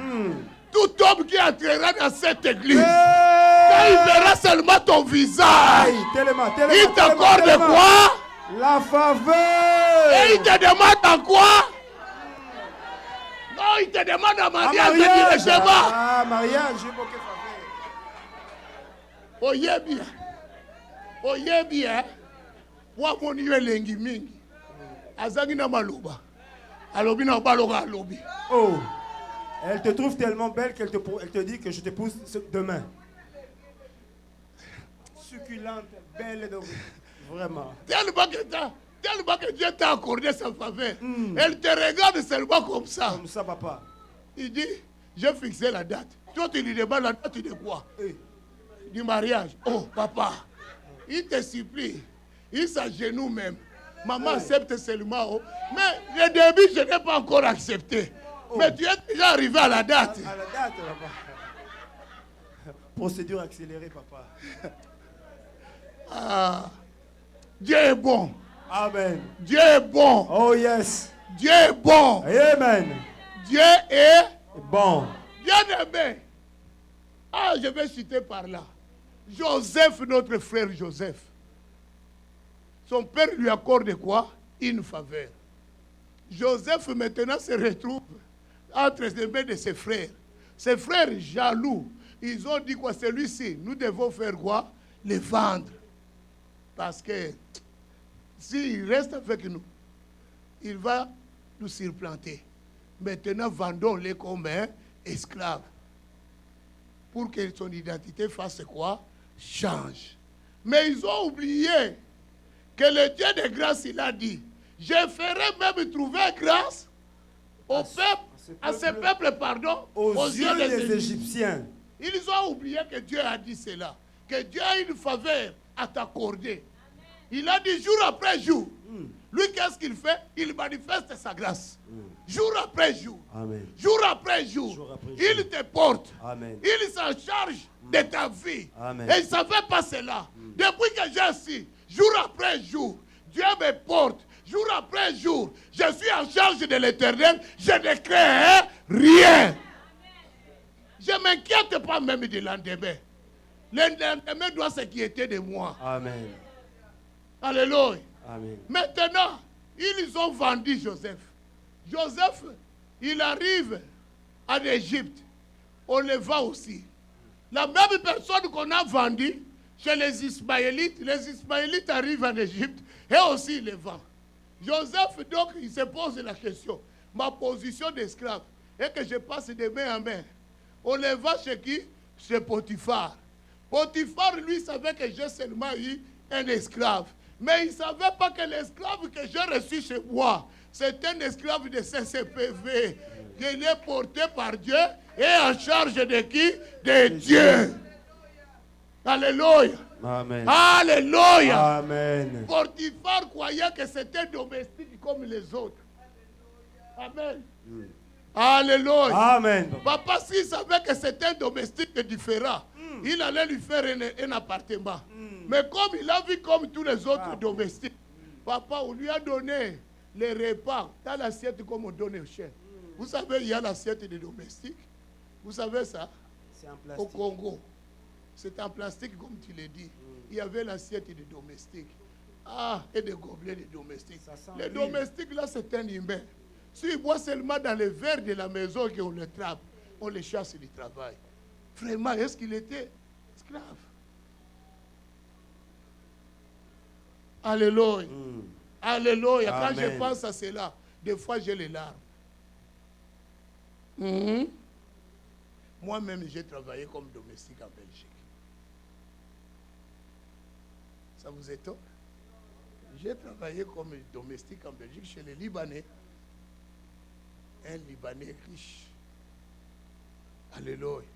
tout homme qui entrera dans cette église, quand il verra seulement ton visage, Hey, tellement, tellement, il t'accorde tellement. quoi? La faveur. Et il te demande en quoi? Non, il te demande en Ah, mariage, mariage. directement. Ah, mariage, j'ai beaucoup de faveur. Oye bien. Oye bien. Wa moni yo elengi mingi. Azangi na maloba. Alobi na baloga alobi. Oh, elle te trouve tellement belle qu'elle elle te dit que je te pousse demain. Succulente, belle, donc, vraiment. Tellement que Dieu t'a accordé sa faveur. Elle te regarde seulement comme ça. Comme ça, papa. Il dit, j'ai fixé la date. Toi, tu lui demandes la date de quoi? Hey. Du mariage. Oh, papa, il te supplie. Il s'agenouille même. Maman accepte seulement. Oh. Mais le début, je n'ai pas encore accepté. Mais tu es déjà arrivé à la date. À la date, papa. Procédure accélérée, papa. Ah, Dieu est bon. Amen. Dieu est bon. Oh, yes. Dieu est bon. Amen. Dieu est Bon. bien aimé. Ah, je vais citer par là. Joseph, notre frère Joseph. Son père lui accorde quoi? Une faveur. Joseph maintenant se retrouve entre les mains de ses frères. Ses frères jaloux, ils ont dit quoi? Celui-ci, nous devons faire quoi? Les vendre. Parce que s'il reste avec nous, il va nous surplanter. Maintenant, vendons-les comme un esclave. Pour que son identité fasse quoi? Change. Mais ils ont oublié que le Dieu de grâce, il a dit, je ferai même trouver grâce au peuple, à ce peuple, pardon, Aux yeux des Égyptiens. Ils ont oublié que Dieu a dit cela, que Dieu a une faveur à t'accorder. Il a dit jour après jour. Lui, qu'est-ce qu'il fait? Il manifeste sa grâce. Jour après jour. Amen. Jour après jour. Jour après jour. Il te porte. Amen. Il s'en charge de ta vie. Amen. Et il ne savait pas cela. Depuis que je suis, jour après jour, Dieu me porte. Jour après jour, je suis en charge de l'Éternel. Je ne crains rien. Je ne m'inquiète pas même du lendemain. Le lendemain doit s'inquiéter de moi. Amen. Alléluia. Amen. Maintenant, ils ont vendu Joseph. Joseph, il arrive en Égypte. On le vend aussi. La même personne qu'on a vendue chez les Ismaélites arrivent en Égypte et aussi ils le vendent. Joseph, donc, il se pose la question. Ma position d'esclave est que je passe de main en main. On le vend chez qui? Chez Potiphar. Potiphar, lui, savait que j'ai seulement eu un esclave. Mais il ne savait pas que l'esclave que j'ai reçu chez moi, c'est un esclave de CCPV. Il est porté par Dieu et en charge de qui? De Dieu. Alléluia. Amen. Alléluia. Amen. Potiphar croyait que c'était domestique comme les autres. Amen. Alléluia. Amen. Papa, s'il savait que c'était un domestique différent, il allait lui faire un appartement. Mais comme il a vu comme tous les autres domestiques, papa, on lui a donné les repas dans l'assiette comme on donne aux chiens. Vous savez, il y a l'assiette des domestiques. Vous savez ça? C'est en Au plastique. Congo. C'est en plastique, comme tu l'as dit. Il y avait l'assiette des domestiques. Ah, et des gobelets des domestiques. Ça sent Les l'huile. domestiques, là, c'est un humain. S'ils boivent seulement dans les verres de la maison qu'on le trappe, on les chasse du travail. Vraiment, est-ce qu'il était esclave? Alléluia. Alléluia. Quand je Amen. pense à cela, des fois j'ai les larmes. Mhm. Moi-même, j'ai travaillé comme domestique en Belgique. Ça vous étonne? J'ai travaillé comme domestique en Belgique chez les Libanais. Un Libanais riche. Alléluia.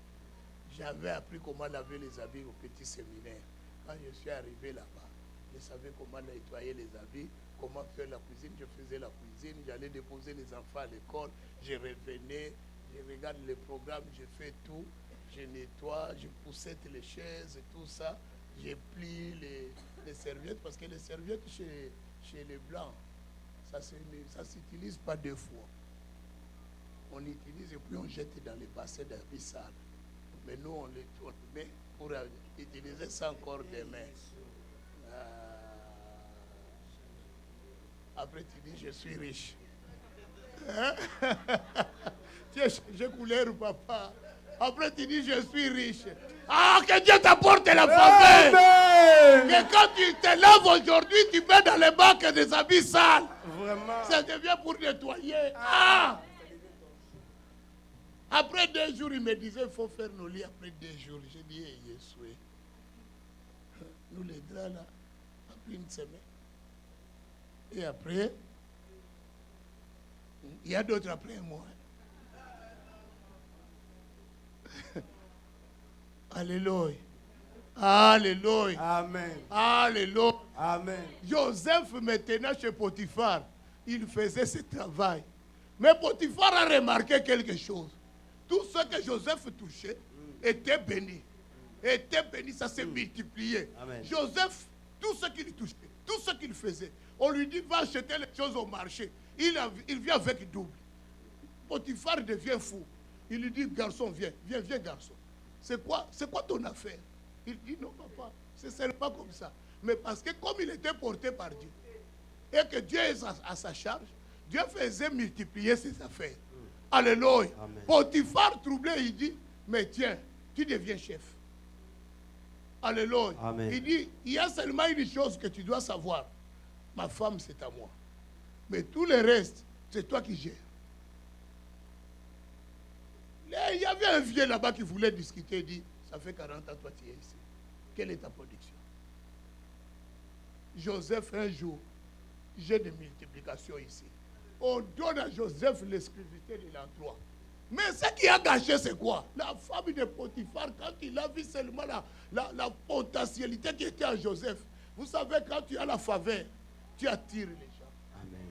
J'avais appris comment laver les habits au petit séminaire. Quand je suis arrivé là-bas, je savais comment nettoyer les habits, comment faire la cuisine. Je faisais la cuisine, j'allais déposer les enfants à l'école, je revenais, je regarde les programmes, je fais tout, je nettoie, je poussette les chaises et tout ça. Je plie les serviettes parce que les serviettes chez les Blancs, ça ne s'utilise pas deux fois. On utilise et puis on jette dans les bassins d'habits sales. Mais nous, on les met pour utiliser ça encore demain. Après, tu dis, je suis riche. Hein? Tiens, j'ai couleur, papa. Après, tu dis, je suis riche. Ah, que Dieu t'apporte la faveur. Amen. Que quand tu te laves aujourd'hui, tu mets dans les bacs des habits sales. Vraiment. Ça devient pour nettoyer. Ah! Après 2 jours, il me disait, il faut faire nos lits après 2 jours. J'ai dit, hey, Yeshua. Nous, les draps, là, après une semaine. Et après, il y a d'autres après moi. Alléluia. Alléluia. Amen. Alléluia. Amen. Joseph, maintenant, chez Potiphar, il faisait ce travail. Mais Potiphar a remarqué quelque chose. Tout ce que Joseph touchait était béni. Était béni, ça s'est multiplié. Amen. Joseph, tout ce qu'il touchait, tout ce qu'il faisait, on lui dit, va acheter les choses au marché. Il vient avec double. Potiphar devient fou. Il lui dit, garçon, viens, garçon. C'est quoi ton affaire? Il dit, non, papa, c'est seulement comme ça. Mais parce que comme il était porté par Dieu, et que Dieu est à sa charge, Dieu faisait multiplier ses affaires. Alléluia. Amen. Potiphar troublé, il dit, mais tiens, tu deviens chef. Alléluia. Amen. Il dit, il y a seulement une chose que tu dois savoir. Ma femme, c'est à moi. Mais tout le reste, c'est toi qui gères. Il y avait un vieux là-bas qui voulait discuter. Il dit, ça fait 40 ans, toi, tu es ici. Quelle est ta production? Joseph, un jour, j'ai des multiplications ici. On donne à Joseph l'exclusivité de l'endroit. Mais ce qui a gâché, c'est quoi? La femme de Potiphar, quand il a vu seulement la potentialité qui était à Joseph. Vous savez, quand tu as la faveur, tu attires les gens. Amen.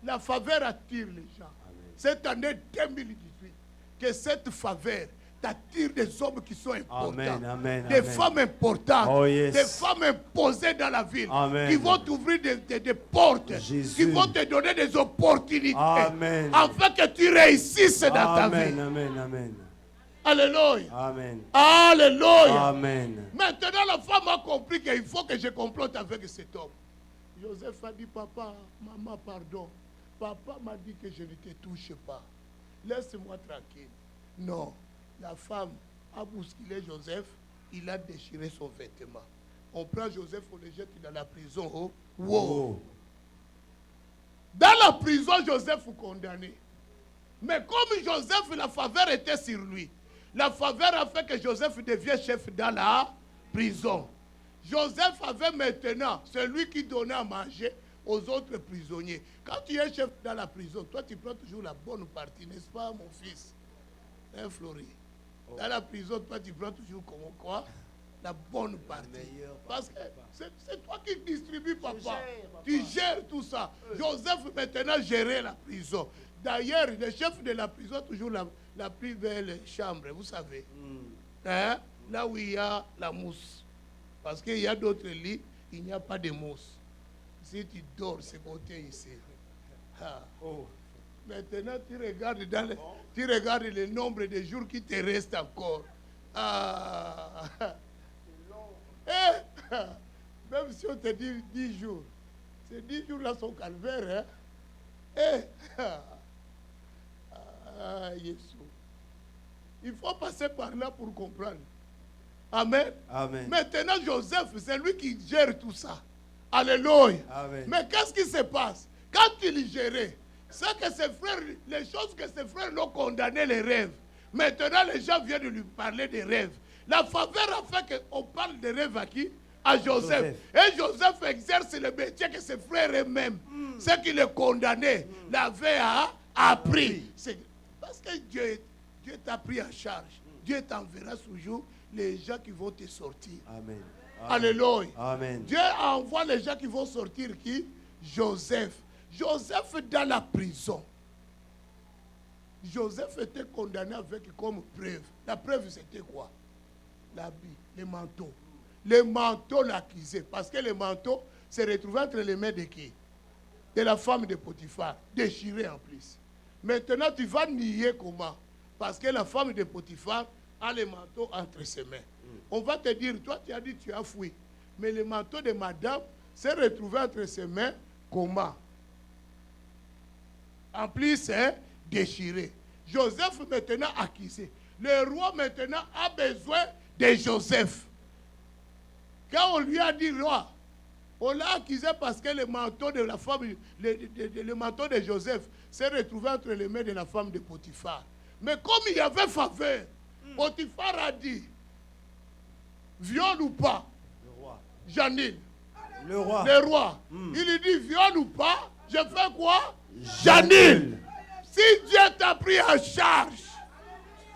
La faveur attire les gens. Amen. Cette année 2018, que cette faveur t'attire des hommes qui sont importants. Amen, amen, des amen. femmes importantes. Oh, yes. Des femmes imposées dans la ville. Amen. Qui vont t'ouvrir des portes. Jésus. Qui vont te donner des opportunités. Amen. Afin que tu réussisses dans ta vie. Amen, amen, amen. Alléluia. Amen. Alléluia. Amen. Maintenant, la femme a compris qu'il faut que je complote avec cet homme. Joseph a dit, papa, maman, pardon. Papa m'a dit que je ne te touche pas. Laisse-moi tranquille. Non. La femme a bousculé Joseph. Il a déchiré son vêtement. On prend Joseph, on le jette dans la prison. Oh. Wow. Oh. Dans la prison, Joseph est condamné. Mais comme Joseph, la faveur était sur lui. La faveur a fait que Joseph devienne chef dans la prison. Joseph avait maintenant celui qui donnait à manger aux autres prisonniers. Quand tu es chef dans la prison, toi tu prends toujours la bonne partie, n'est-ce pas mon fils? Hein, Flori? Dans la prison, toi tu prends toujours comment quoi? La bonne partie. Parce que c'est toi qui distribues, papa. Tu gères tout ça. Joseph maintenant gérait la prison. D'ailleurs, le chef de la prison a toujours la plus belle chambre, vous savez. Hein? Là où il y a la mousse. Parce qu'il y a d'autres lits, il n'y a pas de mousse. Si tu dors, c'est côté ici. Ah. Oh. Maintenant, tu regardes le nombre de jours qui te restent encore. Ah. Eh. Même si on te dit 10 jours, ces 10 jours-là sont calvaires. Hein? Eh. Ah, Jésus. Il faut passer par là pour comprendre. Amen. Amen. Maintenant, Joseph, c'est lui qui gère tout ça. Alléluia. Amen. Mais qu'est-ce qui se passe? Quand il gérait, c'est que ses frères, les choses que ses frères l'ont condamné, les rêves. Maintenant, les gens viennent de lui parler des rêves. La faveur a fait qu'on parle des rêves à qui? À Joseph. Et Joseph exerce le métier que ses frères eux-mêmes, ceux qui le condamnaient, l'avaient appris. C'est parce que Dieu t'a pris en charge. Dieu t'enverra toujours les gens qui vont te sortir. Amen. Alléluia. Amen. Dieu envoie les gens qui vont sortir qui? Joseph. Joseph dans la prison. Joseph était condamné avec comme preuve. La preuve c'était quoi? L'habit, les manteaux. Les manteaux l'accusaient. Parce que les manteaux se retrouvaient entre les mains de qui? De la femme de Potiphar. Déchirée en plus. Maintenant tu vas nier comment? Parce que la femme de Potiphar a les manteaux entre ses mains. On va te dire, toi tu as dit tu as fui. Mais le manteau de madame s'est retrouvé entre ses mains comment? En plus, déchiré. Joseph maintenant accusé. Le roi maintenant a besoin de Joseph. Quand on lui a dit roi, on l'a accusé parce que le manteau de la femme, le manteau de Joseph s'est retrouvé entre les mains de la femme de Potiphar. Mais comme il y avait faveur, Potiphar a dit, viol ou pas, Le roi. Janine, Le roi. le roi, il lui dit viol ou pas, je fais quoi? Janine. Si Dieu t'a pris en charge,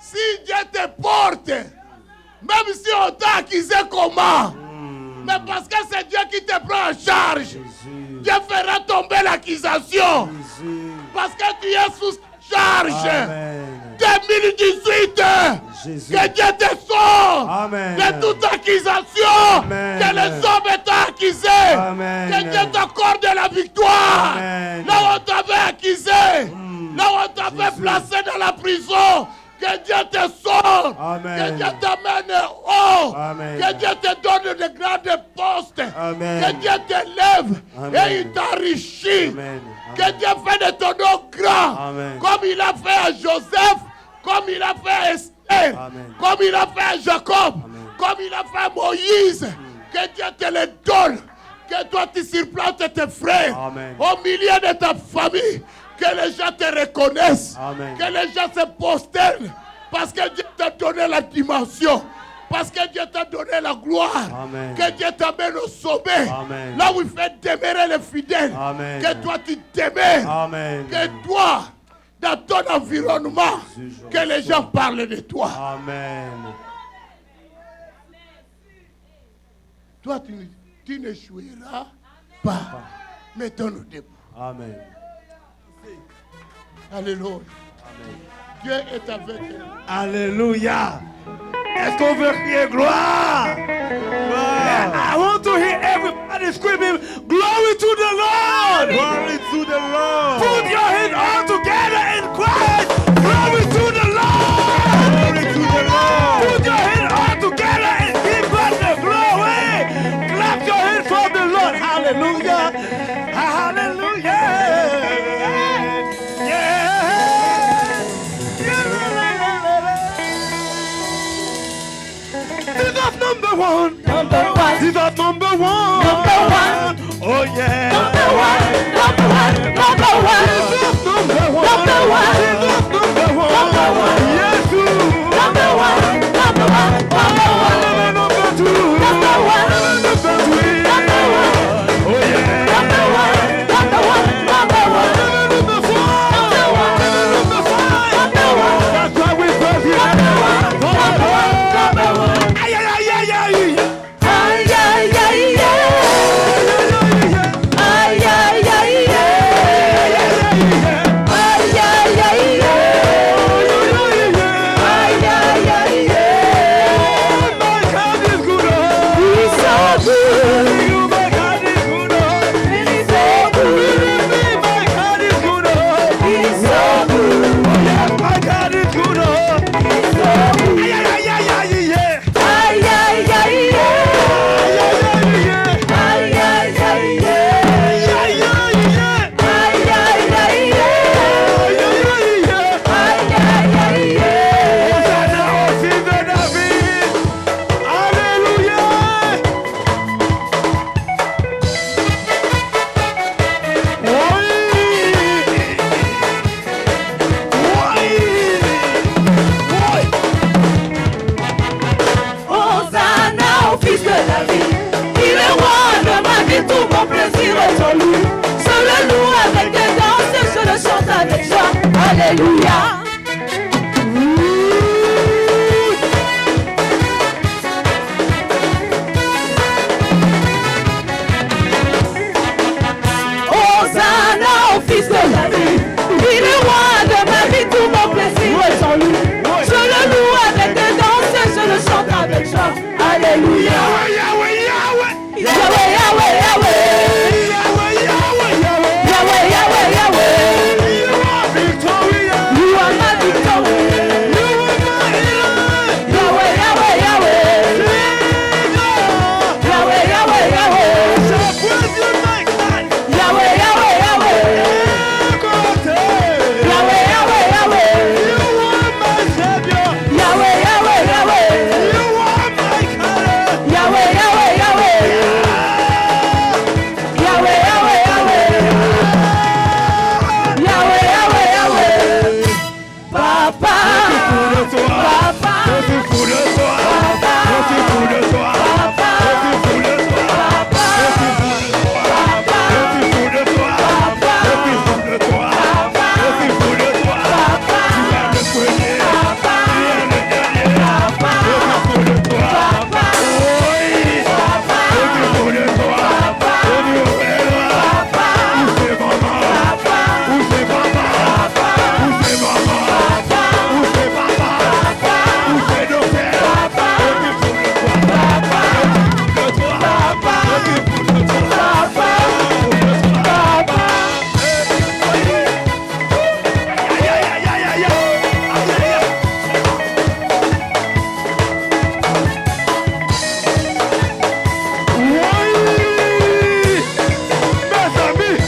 si Dieu te porte, même si on t'a accusé comment, mais parce que c'est Dieu qui te prend en charge, Jésus. Dieu fera tomber l'accusation. Jésus. Parce que tu es sous charge. Amen. 2018, Jésus. que Dieu te sauve Amen. de toute accusation. Amen. Que les hommes t'ont accusé. Amen. Que Dieu t'accorde la victoire. Amen. Là où on t'avait accusé, là où on t'avait Jésus. placé dans la prison. Que Dieu te sauve. Amen. Que Dieu t'amène haut. Amen. Que Dieu te donne de grands postes. Amen. Que Dieu t'élève Amen. et il t'enrichit. Amen. Que Dieu fait de ton nom grand. Amen. Comme il a fait à Joseph, comme il a fait à Esther, Amen. comme il a fait à Jacob, Amen. comme il a fait à Moïse. Que Dieu te le donne. Que toi tu surplantes tes frères Amen. au milieu de ta famille. Que les gens te reconnaissent. Amen. Que les gens se prosternent. Parce que Dieu t'a donné la dimension. Parce que Dieu t'a donné la gloire. Amen. Que Dieu t'amène au sommet. Amen. Là où il fait demeurer les fidèles. Amen. Que toi tu demeures. Amen. Que toi, dans ton environnement, Jésus, que les gens parlent de toi. Amen. Toi, tu n'échoueras pas. Mettons-nous debout. Amen. Alléluia. Amen. Dieu est avec nous. Alléluia. Est-ce qu'on veut crier gloire? I want to hear everybody screaming, glory to the Lord. Glory to the Lord. Put your hands all together and cry, glory to the Lord. Glory to the Lord. Put your hands all together and give God the glory. Clap your hands for the Lord. Hallelujah. Hallelujah. Jesus number one. Number one. Jesus number one. Number one. Oh yeah. Number one. Number one. Number one. Jesus number one. Number one. Jesus number one. Number one. Yes. Number one. Number one. Number one. Number two. Number one. Number three. Number one. Oh yeah. Number one. Number one. Number one. Number four. Number one. Number five. Number one. That's why we serve you. Number one. Number one. Number one. Ay ay ay ay ay. Ay, ay, ay, ay. Ay, ay, ay, ay. Ay, ay, avec joie. Alléluia. Hosanna au Fils de David. Il est roi de ma vie, tout mon plaisir est en lui. Je le loue avec des danses et je le chante avec joie. Alléluia. Yahweh, Yahweh, Yahweh. Yahweh, Yahweh, Yahweh. Yahweh, Yahweh, Yahweh. Yahweh, Yahweh, Yahweh. You are victorious. You are my victory. You are my healer. Yahweh, Yahweh, Yahweh. Yahweh, Yahweh, Yahweh. So praise you like that. Yahweh, Yahweh, Yahweh. Yahweh, Yahweh, Yahweh. You are my savior. Yahweh, Yahweh, Yahweh. You are my color. Yahweh, Yahweh, Yahweh. Yahweh, Yahweh, Yahweh. Yahweh, Yahweh, Yahweh. Papa. Papa. Je suis fou de toi. Je suis fou de toi. Je suis fou de toi. Je suis fou de toi. Je suis fou de toi. Je suis fou de toi. Je suis fou de toi. Tu es le premier. Tu es le dernier. Je suis fou de toi. Oui. Je suis fou de toi. Je suis fou de toi. Où c'est maman? Où c'est papa? Où c'est maman? Où c'est papa? Où c'est nos pères? Je suis fou de toi. Je suis fou de toi. Je suis fou de toi. Aïe, aïe, aïe, aïe, aïe, aïe. Oui, mes amis.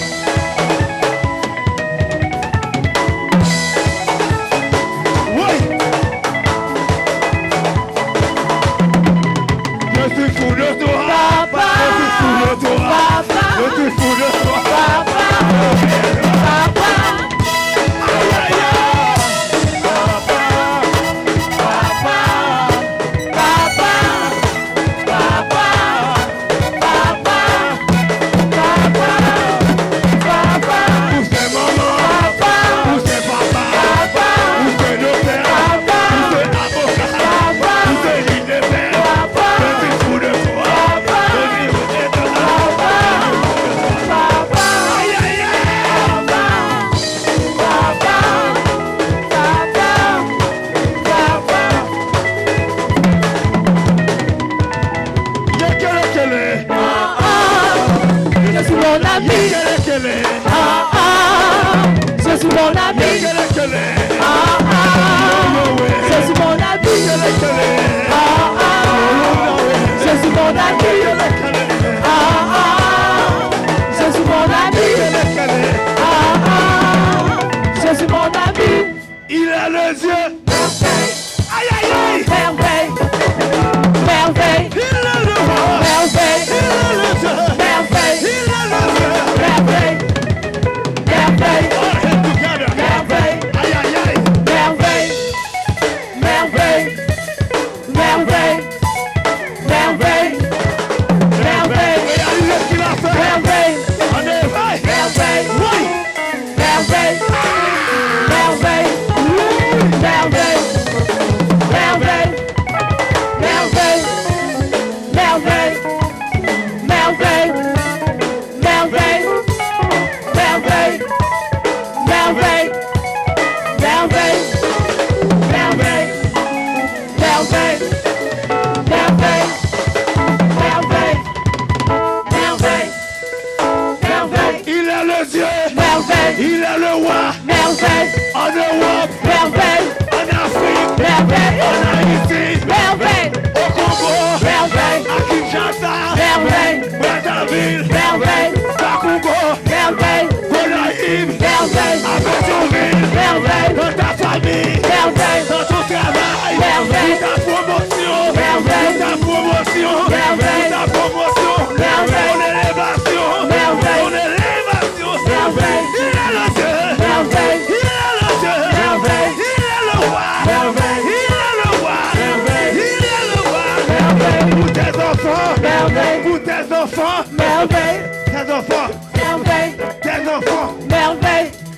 Oui. Je suis fou de toi. Papa. Je suis fou de toi. Papa. Je suis fou de toi. Papa. Papa. Aïe, aïe, aïe. Papa. Papa. Papa. Papa. Papa. Où c'est maman? Où c'est papa? Où c'est nos pères? Où c'est avocat? Où c'est l'île des pères? Je suis fou de toi. Je suis fou de toi. Aïe, aïe, aïe. Yekele, Je suis mon ami. yekele, Je suis mon ami. yekele. Je suis mon ami. Je suis mon ami. Je suis mon ami. Je suis mon ami. Il a les yeux. Aïe, aïe, aïe. Merveille. Merveille. Il a le roi. Merveille. Il a le yeux. Merveille. Il a le yeux. Merveille. Merveille. All hands together. Merveille. Aïe, aïe, aïe. Merveille. Merveille. Merveille. Merveille. Merveille. Regardez ce qu'il a fait. Merveille. On est vrai. Merveille. Oui. Merveille. Merveille. Merveille. Merveille. Merveille. Merveille. Merveille. Merveille. Merveille. Merveille. Merveille. Merveille. Merveille. Merveille. Merveille. Merveille. Merveille. Il a les yeux. Merveille. Il a le roi. Merveille. En Europe. Merveille. En Afrique. Merveille. En Haïti. Merveille. Au Congo. Merveille. À Kinshasa. Merveille. Brazzaville. Merveille. Bakongo. Merveille. Gonaïm. Merveille. À Pétionville. Merveille. Dans ta famille. Merveille. Dans ton travail. Merveille. Dans ta promotion. Merveille. Dans ta promotion. Merveille. Dans ta promotion. Merveille. Ton élévation. Merveille. Ton élévation. Merveille. Il a le Dieu. Merveille. Il a le Dieu. Merveille. Il a le roi. Merveille. Il a le roi. Merveille. Il a le roi. Merveille. Pour tes enfants. Merveille. Pour tes enfants. Merveille. Tes enfants. Merveille. Tes enfants. Merveille.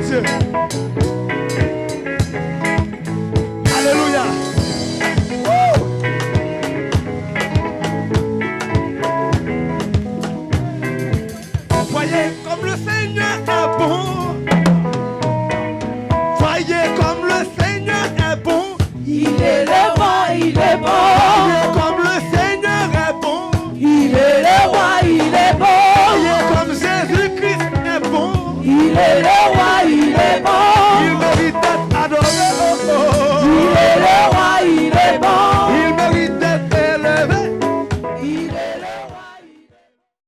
Dieu.